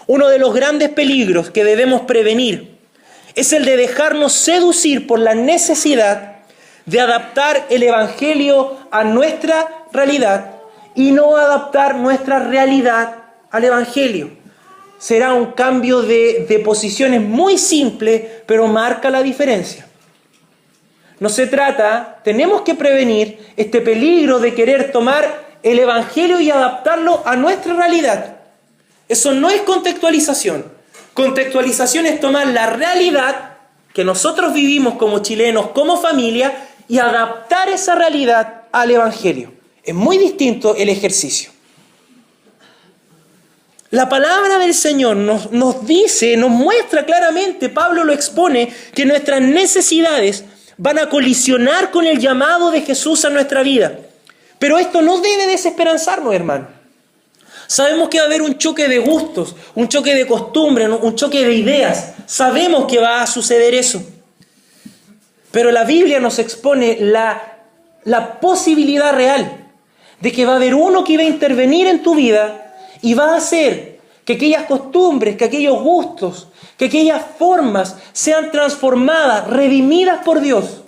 Uno de los grandes peligros que debemos prevenir es el de dejarnos seducir por la necesidad de adaptar el Evangelio a nuestra realidad y no adaptar nuestra realidad al Evangelio. Será un cambio de posiciones muy simple, pero marca la diferencia. No se trata, tenemos que prevenir este peligro de querer tomar el Evangelio y adaptarlo a nuestra realidad. Eso no es contextualización. Contextualización es tomar la realidad que nosotros vivimos como chilenos, como familia, y adaptar esa realidad al Evangelio. Es muy distinto el ejercicio. La palabra del Señor nos dice, nos muestra claramente, Pablo lo expone, que nuestras necesidades van a colisionar con el llamado de Jesús a nuestra vida. Pero esto no debe desesperanzarnos, hermano. Sabemos que va a haber un choque de gustos, un choque de costumbres, un choque de ideas. Sabemos que va a suceder eso. Pero la Biblia nos expone la posibilidad real de que va a haber uno que va a intervenir en tu vida y va a hacer que aquellas costumbres, que aquellos gustos, que aquellas formas sean transformadas, redimidas por Dios.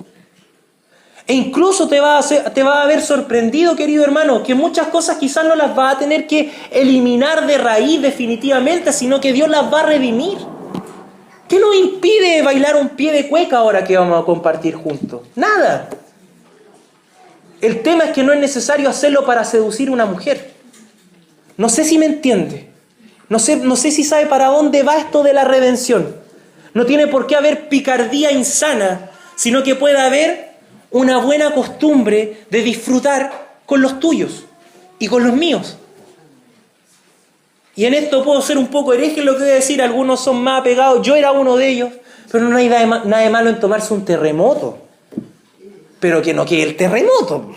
E incluso te va a haber sorprendido, querido hermano, que muchas cosas quizás no las vas a tener que eliminar de raíz definitivamente, sino que Dios las va a redimir. ¿Qué nos impide bailar un pie de cueca ahora que vamos a compartir juntos? Nada. El tema es que no es necesario hacerlo para seducir a una mujer. No sé si me entiende. No sé si sabe para dónde va esto de la redención. No tiene por qué haber picardía insana, sino que puede haber una buena costumbre de disfrutar con los tuyos y con los míos. Y en esto puedo ser un poco hereje en lo que voy a decir, algunos son más apegados, yo era uno de ellos, pero no hay nada de malo en tomarse un terremoto, pero que no quede el terremoto.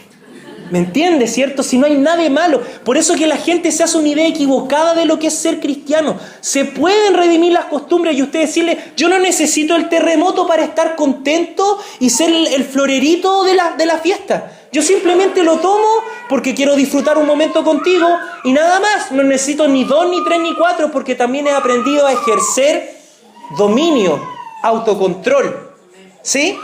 ¿Me entiendes, cierto? Si no hay nada de malo. Por eso que la gente se hace una idea equivocada de lo que es ser cristiano. Se pueden redimir las costumbres y usted decirle, yo no necesito el terremoto para estar contento y ser el florerito de la fiesta. Yo simplemente lo tomo porque quiero disfrutar un momento contigo y nada más. No necesito ni 2, ni 3, ni 4 porque también he aprendido a ejercer dominio, autocontrol. ¿Sí?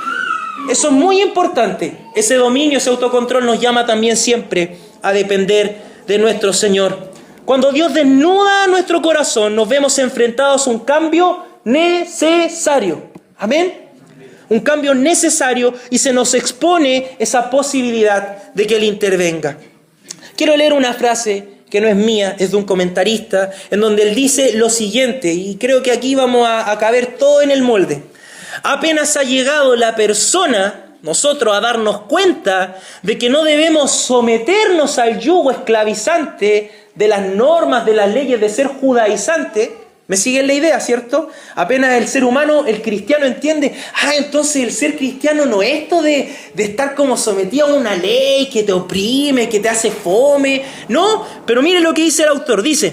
Eso es muy importante. Ese dominio, ese autocontrol nos llama también siempre a depender de nuestro Señor. Cuando Dios desnuda nuestro corazón, nos vemos enfrentados a un cambio necesario. Amén. Un cambio necesario y se nos expone esa posibilidad de que Él intervenga. Quiero leer una frase que no es mía, es de un comentarista, en donde él dice lo siguiente, y creo que aquí vamos a caber todo en el molde. Apenas ha llegado la persona, nosotros, a darnos cuenta de que no debemos someternos al yugo esclavizante de las normas, de las leyes de ser judaizante. ¿Me siguen la idea, cierto? Apenas el ser humano, el cristiano entiende, entonces el ser cristiano no es esto de estar como sometido a una ley que te oprime, que te hace fome. No, pero mire lo que dice el autor, dice,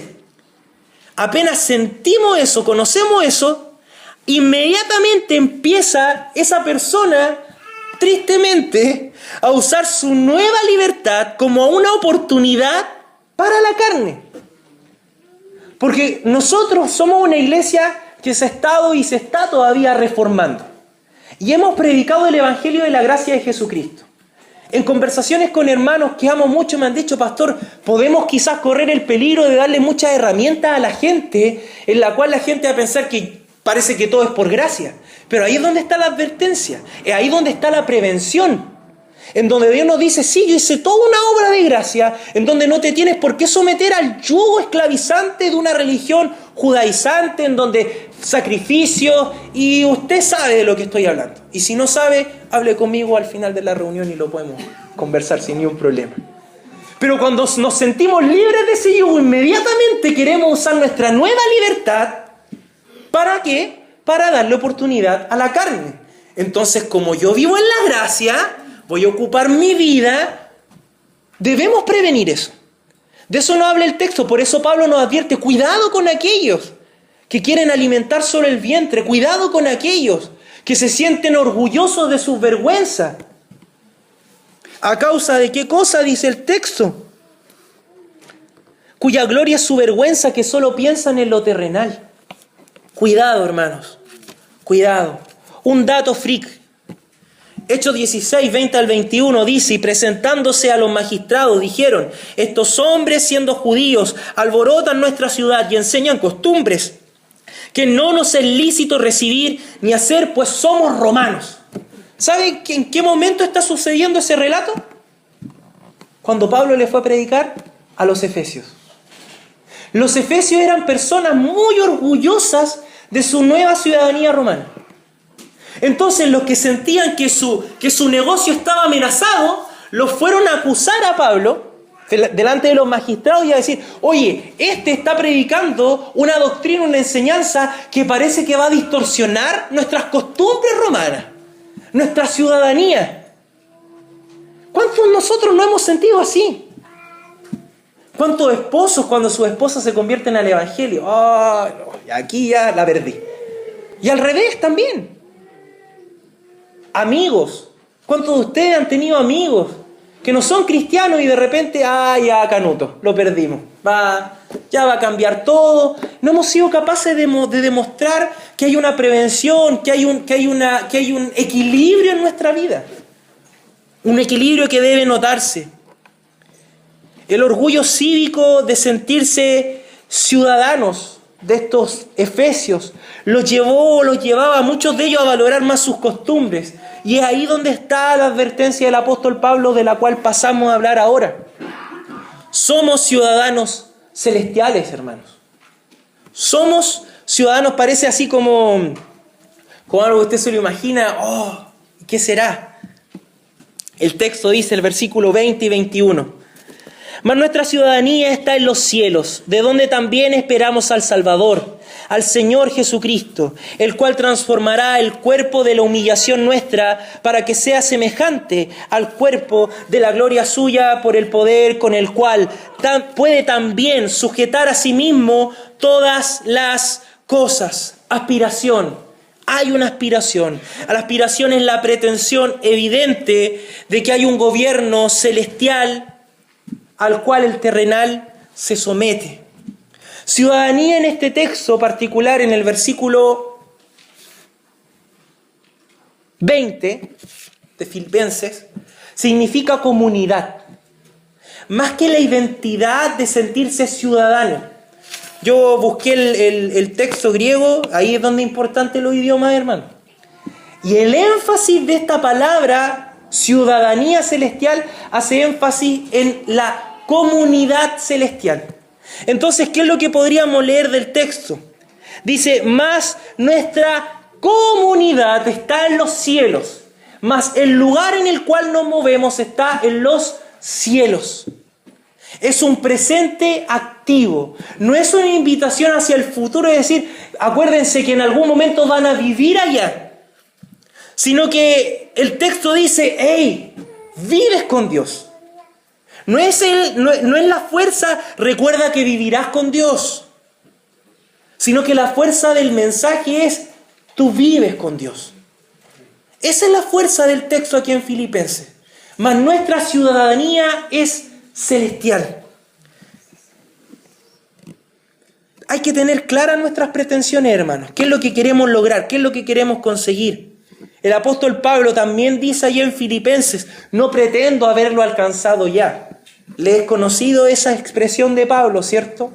apenas sentimos eso, conocemos eso, inmediatamente empieza esa persona, tristemente, a usar su nueva libertad como una oportunidad para la carne. Porque nosotros somos una iglesia que se ha estado y se está todavía reformando. Y hemos predicado el Evangelio de la gracia de Jesucristo. En conversaciones con hermanos que amo mucho me han dicho, pastor, podemos quizás correr el peligro de darle muchas herramientas a la gente, en la cual la gente va a pensar que parece que todo es por gracia. Pero ahí es donde está la advertencia, es ahí donde está la prevención. en donde Dios nos dice, sí, yo hice toda una obra de gracia, en donde no te tienes por qué someter al yugo esclavizante de una religión judaizante, en donde sacrificios, y usted sabe de lo que estoy hablando. Y si no sabe, hable conmigo al final de la reunión y lo podemos conversar sin ningún problema. Pero cuando nos sentimos libres de ese yugo, inmediatamente queremos usar nuestra nueva libertad. ¿Para qué? Para darle oportunidad a la carne. Entonces, como yo vivo en la gracia, voy a ocupar mi vida. Debemos prevenir eso. De eso no habla el texto. Por eso Pablo nos advierte, cuidado con aquellos que quieren alimentar solo el vientre. Cuidado con aquellos que se sienten orgullosos de sus vergüenzas. ¿A causa de qué cosa dice el texto? Cuya gloria es su vergüenza, que solo piensan en lo terrenal. Cuidado, hermanos. Cuidado. Un dato freak. Hechos 16, 20 al 21 dice, y presentándose a los magistrados dijeron, estos hombres siendo judíos alborotan nuestra ciudad y enseñan costumbres que no nos es lícito recibir ni hacer, pues somos romanos. ¿Saben en qué momento está sucediendo ese relato? Cuando Pablo le fue a predicar a los efesios. Los efesios eran personas muy orgullosas de su nueva ciudadanía romana. Entonces los que sentían que su negocio estaba amenazado, los fueron a acusar a Pablo delante de los magistrados y a decir, oye, este está predicando una doctrina, una enseñanza que parece que va a distorsionar nuestras costumbres romanas, nuestra ciudadanía. ¿Cuántos de nosotros no hemos sentido así? ¿Cuántos esposos cuando sus esposas se convierten al evangelio? ¡Oh, no, aquí ya la perdí! Y al revés también. Amigos. ¿Cuántos de ustedes han tenido amigos que no son cristianos y de repente, ya canuto, lo perdimos? Ya va a cambiar todo. No hemos sido capaces de demostrar que hay una prevención, que hay un equilibrio en nuestra vida. Un equilibrio que debe notarse. El orgullo cívico de sentirse ciudadanos de estos efesios los llevaba a muchos de ellos a valorar más sus costumbres. Y es ahí donde está la advertencia del apóstol Pablo, de la cual pasamos a hablar ahora. Somos ciudadanos celestiales, hermanos. Somos ciudadanos, parece así como algo que usted se lo imagina. ¿Qué será? El texto dice, el versículo 20 y 21. Mas nuestra ciudadanía está en los cielos, de donde también esperamos al Salvador, al Señor Jesucristo, el cual transformará el cuerpo de la humillación nuestra para que sea semejante al cuerpo de la gloria suya, por el poder con el cual puede también sujetar a sí mismo todas las cosas. Aspiración. Hay una aspiración. La aspiración es la pretensión evidente de que hay un gobierno celestial al cual el terrenal se somete. Ciudadanía en este texto particular, en el versículo 20 de Filipenses, significa comunidad. Más que la identidad de sentirse ciudadano. Yo busqué el texto griego, ahí es donde es importante los idiomas, hermano. Y el énfasis de esta palabra, ciudadanía celestial, hace énfasis en la comunidad celestial. Entonces, ¿qué es lo que podríamos leer del texto? Dice, más nuestra comunidad está en los cielos, más el lugar en el cual nos movemos está en los cielos. Es un presente activo, no es una invitación hacia el futuro, es decir, acuérdense que en algún momento van a vivir allá, sino que el texto dice, hey, vives con Dios. No es la fuerza, recuerda que vivirás con Dios, sino que la fuerza del mensaje es, tú vives con Dios. Esa es la fuerza del texto aquí en Filipenses. Mas nuestra ciudadanía es celestial. Hay que tener claras nuestras pretensiones, hermanos. ¿Qué es lo que queremos lograr? ¿Qué es lo que queremos conseguir? El apóstol Pablo también dice allí en Filipenses, no pretendo haberlo alcanzado ya. Le he conocido esa expresión de Pablo, ¿cierto?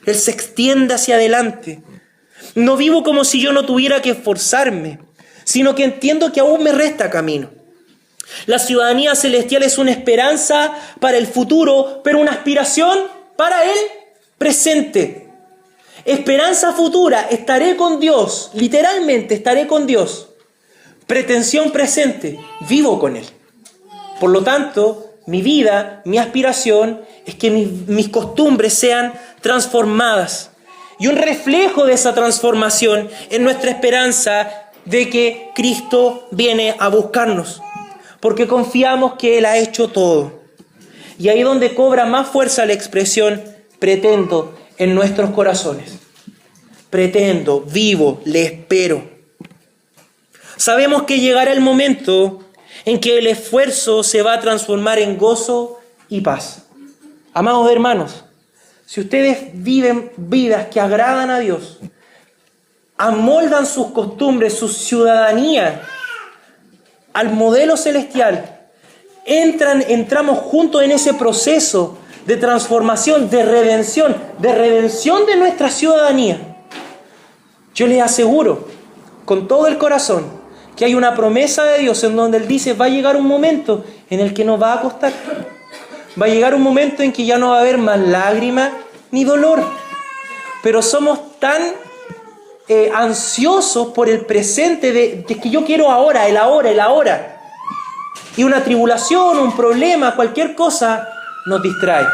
Él se extiende hacia adelante. No vivo como si yo no tuviera que esforzarme, sino que entiendo que aún me resta camino. La ciudadanía celestial es una esperanza para el futuro, pero una aspiración para el presente. Esperanza futura, estaré con Dios, literalmente estaré con Dios. Pretensión presente, vivo con Él. Por lo tanto, mi vida, mi aspiración es que mis costumbres sean transformadas. Y un reflejo de esa transformación es nuestra esperanza de que Cristo viene a buscarnos. Porque confiamos que Él ha hecho todo. Y ahí es donde cobra más fuerza la expresión pretendo en nuestros corazones. Pretendo, vivo, le espero. Sabemos que llegará el momento en que el esfuerzo se va a transformar en gozo y paz. Amados hermanos, si ustedes viven vidas que agradan a Dios, amoldan sus costumbres, su ciudadanía al modelo celestial, entramos juntos en ese proceso de transformación, de redención de nuestra ciudadanía. Yo les aseguro, con todo el corazón, que hay una promesa de Dios en donde Él dice, va a llegar un momento en el que nos va a costar. Va a llegar un momento en que ya no va a haber más lágrimas ni dolor. Pero somos tan ansiosos por el presente de que yo quiero ahora, el ahora. Y una tribulación, un problema, cualquier cosa nos distrae.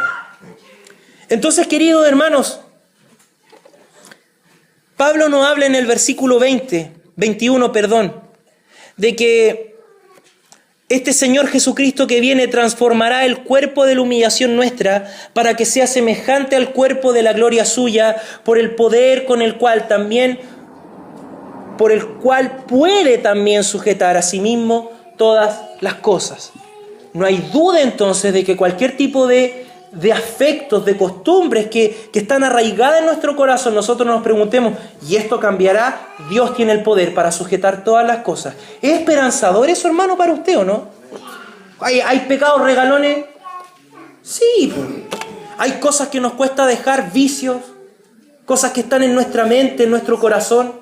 Entonces, queridos hermanos, Pablo nos habla en el versículo 21, de que este Señor Jesucristo que viene transformará el cuerpo de la humillación nuestra para que sea semejante al cuerpo de la gloria suya, por el poder con el cual puede también sujetar a sí mismo todas las cosas. No hay duda entonces de que cualquier tipo de afectos, de costumbres que están arraigadas en nuestro corazón, nosotros nos preguntemos, ¿y esto cambiará? Dios tiene el poder para sujetar todas las cosas. ¿Es esperanzador eso, hermano, para usted o no? ¿Hay pecados regalones? Sí. Hay cosas que nos cuesta dejar, vicios, cosas que están en nuestra mente, en nuestro corazón.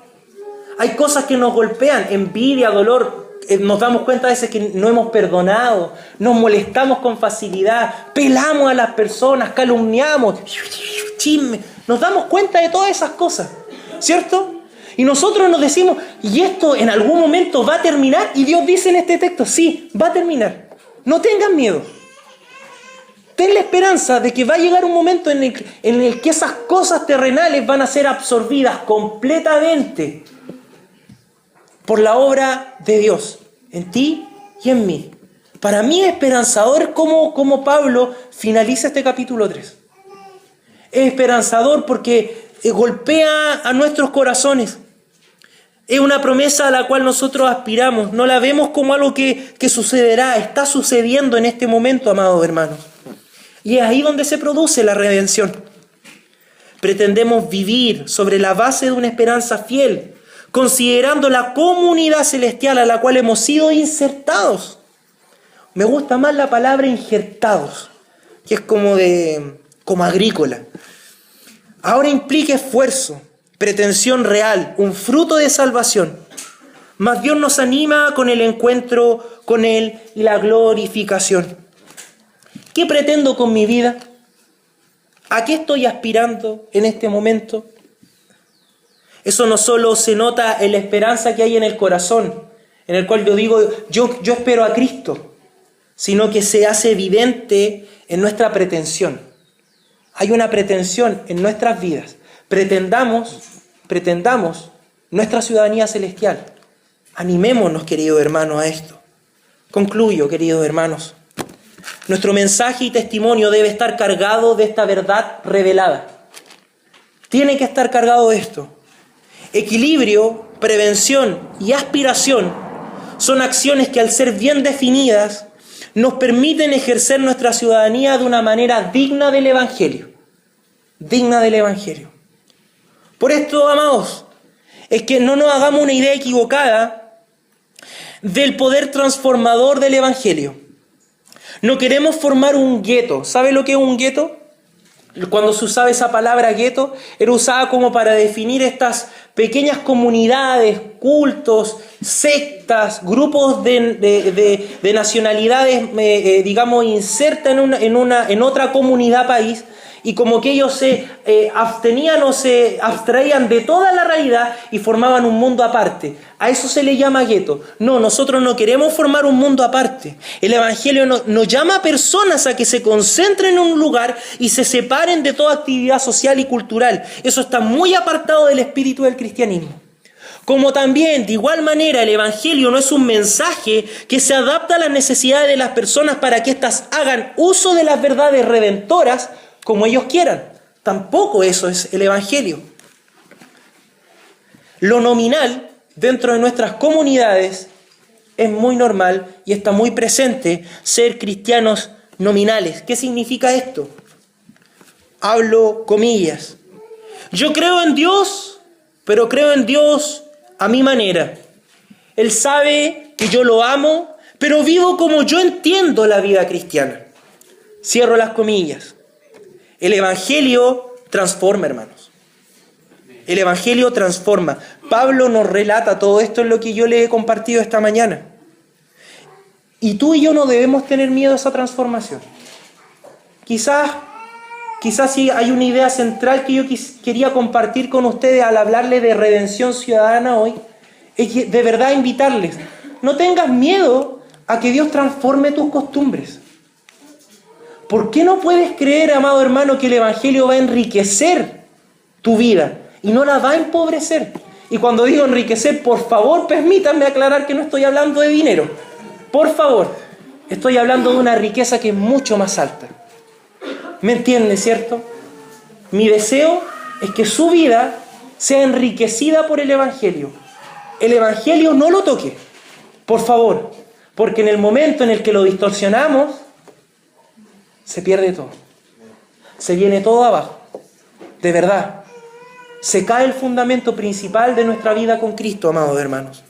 Hay cosas que nos golpean, envidia, dolor. Nos damos cuenta a veces que no hemos perdonado, nos molestamos con facilidad, pelamos a las personas, calumniamos, chisme. Nos damos cuenta de todas esas cosas, ¿cierto? Y nosotros nos decimos, ¿y esto en algún momento va a terminar? Y Dios dice en este texto, sí, va a terminar. No tengan miedo. Ten la esperanza de que va a llegar un momento en el que esas cosas terrenales van a ser absorbidas completamente por la obra de Dios, en ti y en mí. Para mí es esperanzador como Pablo finaliza este capítulo 3. Es esperanzador porque golpea a nuestros corazones. Es una promesa a la cual nosotros aspiramos. No la vemos como algo que sucederá. Está sucediendo en este momento, amados hermanos. Y es ahí donde se produce la redención. Pretendemos vivir sobre la base de una esperanza fiel, considerando la comunidad celestial a la cual hemos sido insertados. Me gusta más la palabra injertados, que es como agrícola. Ahora implica esfuerzo, pretensión real, un fruto de salvación. Mas Dios nos anima con el encuentro con Él y la glorificación. ¿Qué pretendo con mi vida? ¿A qué estoy aspirando en este momento? Eso no solo se nota en la esperanza que hay en el corazón, en el cual yo digo, yo espero a Cristo, sino que se hace evidente en nuestra pretensión. Hay una pretensión en nuestras vidas. Pretendamos nuestra ciudadanía celestial. Animémonos, queridos hermanos, a esto. Concluyo, queridos hermanos. Nuestro mensaje y testimonio debe estar cargado de esta verdad revelada. Tiene que estar cargado de esto. Equilibrio, prevención y aspiración son acciones que al ser bien definidas nos permiten ejercer nuestra ciudadanía de una manera digna del Evangelio. Digna del Evangelio. Por esto, amados, es que no nos hagamos una idea equivocada del poder transformador del Evangelio. No queremos formar un gueto. ¿Sabe lo que es un gueto? Cuando se usaba esa palabra gueto, era usada como para definir estas pequeñas comunidades, cultos, sectas, grupos de nacionalidades, digamos, insertas en otra comunidad país, y como que ellos se abstenían o se abstraían de toda la realidad y formaban un mundo aparte. A eso se le llama gueto. No, nosotros no queremos formar un mundo aparte. El Evangelio nos llama a personas a que se concentren en un lugar y se separen de toda actividad social y cultural. Eso está muy apartado del espíritu del cristianismo. Como también, de igual manera, el Evangelio no es un mensaje que se adapta a las necesidades de las personas para que éstas hagan uso de las verdades redentoras como ellos quieran. Tampoco eso es el Evangelio. Lo nominal dentro de nuestras comunidades es muy normal y está muy presente ser cristianos nominales. ¿Qué significa esto? Hablo comillas. Yo creo en Dios, pero creo en Dios a mi manera. Él sabe que yo lo amo, pero vivo como yo entiendo la vida cristiana. Cierro las comillas. El Evangelio transforma, hermanos. El Evangelio transforma. Pablo nos relata todo esto en lo que yo le he compartido esta mañana. Y tú y yo no debemos tener miedo a esa transformación. Quizás sí hay una idea central que yo quería compartir con ustedes al hablarles de redención ciudadana hoy. Es que de verdad invitarles. No tengas miedo a que Dios transforme tus costumbres. ¿Por qué no puedes creer, amado hermano, que el Evangelio va a enriquecer tu vida y no la va a empobrecer? Y cuando digo enriquecer, por favor, permítanme aclarar que no estoy hablando de dinero. Por favor, estoy hablando de una riqueza que es mucho más alta. ¿Me entienden, cierto? Mi deseo es que su vida sea enriquecida por el Evangelio. El Evangelio no lo toque, por favor, porque en el momento en el que lo distorsionamos, se pierde todo. Se viene todo abajo. De verdad. Se cae el fundamento principal de nuestra vida con Cristo, amados hermanos.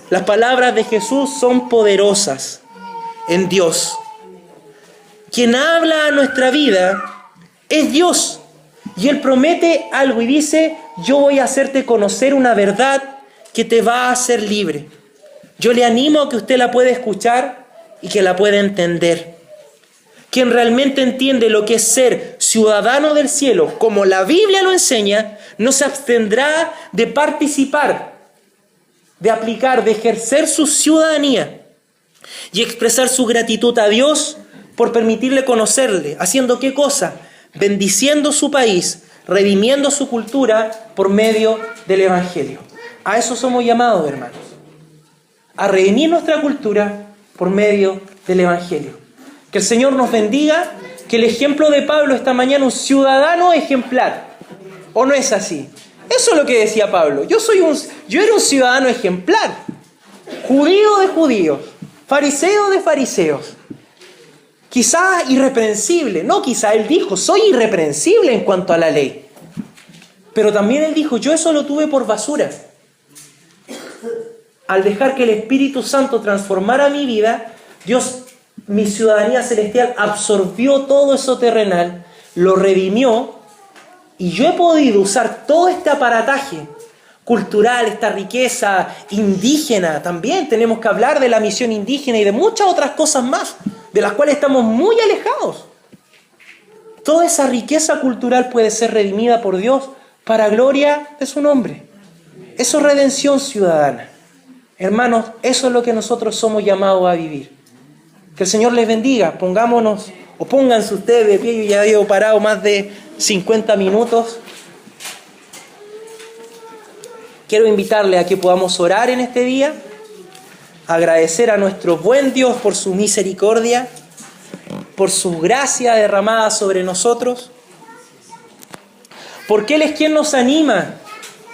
Las palabras de Jesús son poderosas en Dios. Quien habla a nuestra vida es Dios. Y Él promete algo y dice: yo voy a hacerte conocer una verdad que te va a hacer libre. Yo le animo a que usted la pueda escuchar y que la pueda entender. Quien realmente entiende lo que es ser ciudadano del cielo, como la Biblia lo enseña, no se abstendrá de participar, de aplicar, de ejercer su ciudadanía y expresar su gratitud a Dios por permitirle conocerle. ¿Haciendo qué cosa? Bendiciendo su país, redimiendo su cultura por medio del Evangelio. A eso somos llamados, hermanos. A redimir nuestra cultura por medio del Evangelio. Que el Señor nos bendiga, que el ejemplo de Pablo esta mañana, un ciudadano ejemplar. ¿O no es así? Eso es lo que decía Pablo. Yo era un ciudadano ejemplar. Judío de judíos. Fariseo de fariseos. Quizás irreprensible. No, quizás él dijo, soy irreprensible en cuanto a la ley. Pero también él dijo, yo eso lo tuve por basura. Al dejar que el Espíritu Santo transformara mi vida, Dios, mi ciudadanía celestial, absorbió todo eso terrenal, lo redimió, y yo he podido usar todo este aparataje cultural, esta riqueza indígena. También tenemos que hablar de la misión indígena y de muchas otras cosas más, de las cuales estamos muy alejados. Toda esa riqueza cultural puede ser redimida por Dios para gloria de su nombre. Eso es redención ciudadana. Hermanos, eso es lo que nosotros somos llamados a vivir. Que el Señor les bendiga. Pongámonos, o pónganse ustedes de pie. Yo ya llevo parado más de 50 minutos. Quiero invitarle a que podamos orar en este día, agradecer a nuestro buen Dios por su misericordia, por su gracia derramada sobre nosotros, porque Él es quien nos anima.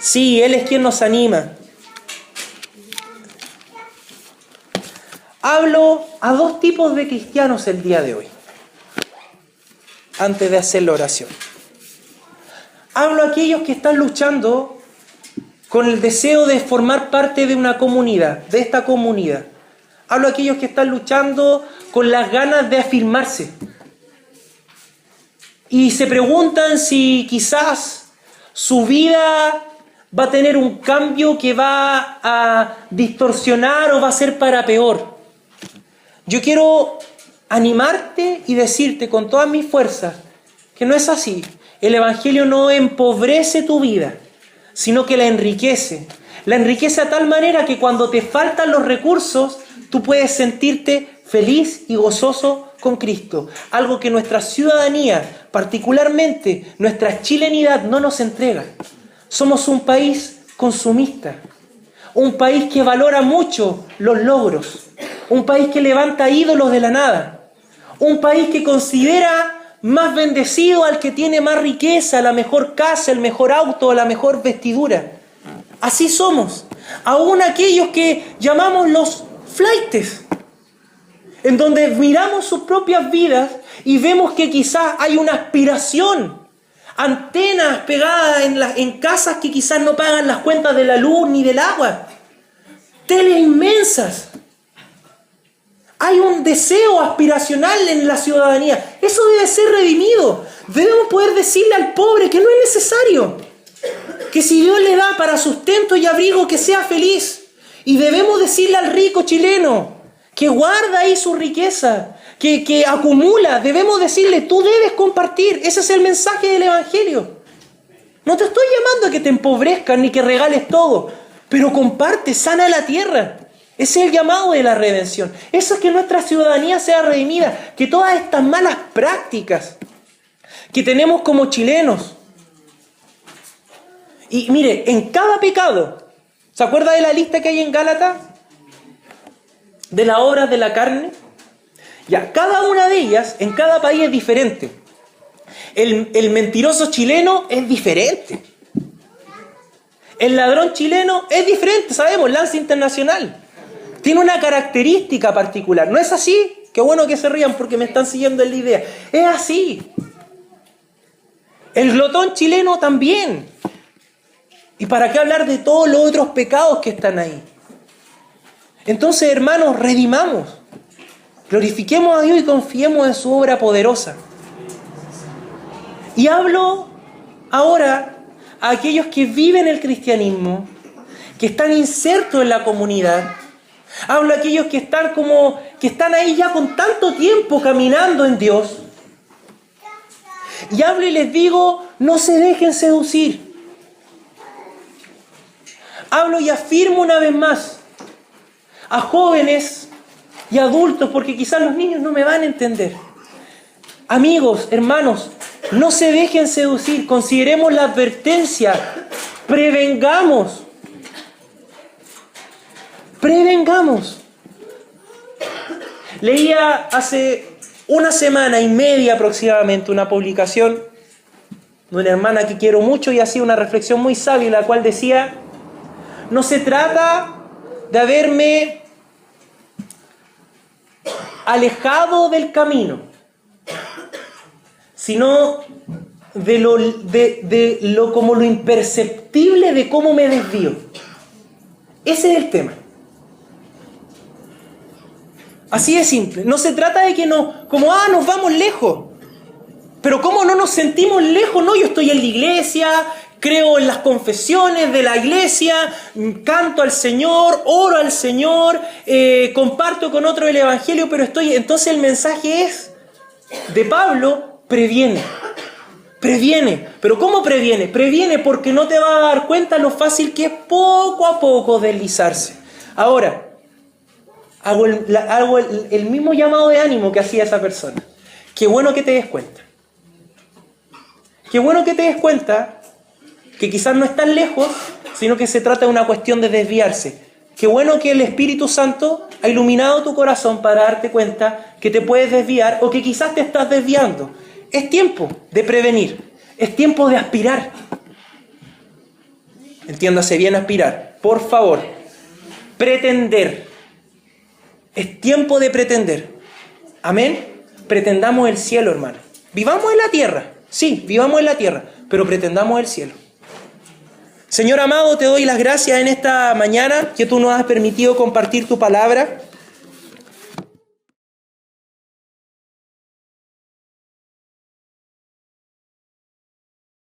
Sí, Él es quien nos anima. Hablo a dos tipos de cristianos el día de hoy, antes de hacer la oración. Hablo a aquellos que están luchando con el deseo de formar parte de una comunidad, de esta comunidad. Hablo a aquellos que están luchando con las ganas de afirmarse. Y se preguntan si quizás su vida va a tener un cambio que va a distorsionar o va a ser para peor. Yo quiero animarte y decirte con todas mis fuerzas que no es así. El Evangelio no empobrece tu vida, sino que la enriquece. La enriquece a tal manera que cuando te faltan los recursos, tú puedes sentirte feliz y gozoso con Cristo. Algo que nuestra ciudadanía, particularmente nuestra chilenidad, no nos entrega. Somos un país consumista, un país que valora mucho los logros, un país que levanta ídolos de la nada, un país que considera más bendecido al que tiene más riqueza, la mejor casa, el mejor auto, la mejor vestidura. Así somos. Aún aquellos que llamamos los flaites, en donde miramos sus propias vidas y vemos que quizás hay una aspiración, antenas pegadas en casas que quizás no pagan las cuentas de la luz ni del agua, teles inmensas. Hay un deseo aspiracional en la ciudadanía. Eso debe ser redimido. Debemos poder decirle al pobre que no es necesario, que si Dios le da para sustento y abrigo, que sea feliz. Y debemos decirle al rico chileno que guarda ahí su riqueza, que acumula. Debemos decirle, tú debes compartir. Ese es el mensaje del Evangelio. No te estoy llamando a que te empobrezcas ni que regales todo, pero comparte, sana la tierra. Ese es el llamado de la redención. Eso es que nuestra ciudadanía sea redimida. Que todas estas malas prácticas que tenemos como chilenos. Y mire, en cada pecado, ¿se acuerda de la lista que hay en Gálatas? De las obras de la carne. Ya, cada una de ellas en cada país es diferente. El mentiroso chileno es diferente. El ladrón chileno es diferente, sabemos, Lance Internacional. Tiene una característica particular. ¿No es así? Qué bueno que se rían porque me están siguiendo en la idea. Es así. El glotón chileno también. ¿Y para qué hablar de todos los otros pecados que están ahí? Entonces, hermanos, redimamos. Glorifiquemos a Dios y confiemos en su obra poderosa. Y hablo ahora a aquellos que viven el cristianismo, que están insertos en la comunidad. Hablo a aquellos que están ahí ya con tanto tiempo caminando en Dios. Y hablo y les digo, no se dejen seducir. Hablo y afirmo una vez más a jóvenes y adultos, porque quizás los niños no me van a entender. Amigos, hermanos, no se dejen seducir. Consideremos la advertencia. Prevengamos. Leía hace una semana y media aproximadamente una publicación de una hermana que quiero mucho y hacía una reflexión muy sabia, la cual decía: no se trata de haberme alejado del camino, sino de lo como lo imperceptible de cómo me desvío. Ese es el tema. Así de simple. No se trata de que nos vamos lejos. Pero ¿cómo no nos sentimos lejos? No, yo estoy en la iglesia, creo en las confesiones de la iglesia, canto al Señor, oro al Señor, comparto con otro el Evangelio, pero estoy... Entonces el mensaje es de Pablo: previene. ¿Pero cómo previene? Previene porque no te vas a dar cuenta lo fácil que es poco a poco deslizarse. Ahora, hago el mismo llamado de ánimo que hacía esa persona. Qué bueno que te des cuenta. Qué bueno que te des cuenta que quizás no es tan lejos, sino que se trata de una cuestión de desviarse. Qué bueno que el Espíritu Santo ha iluminado tu corazón para darte cuenta que te puedes desviar o que quizás te estás desviando. Es tiempo de prevenir, es tiempo de aspirar. Entiéndase bien aspirar, por favor. Pretender. Es tiempo de pretender. Amén. Pretendamos el cielo, hermano. Vivamos en la tierra. Sí, vivamos en la tierra, pero pretendamos el cielo. Señor amado, te doy las gracias en esta mañana que tú nos has permitido compartir tu palabra.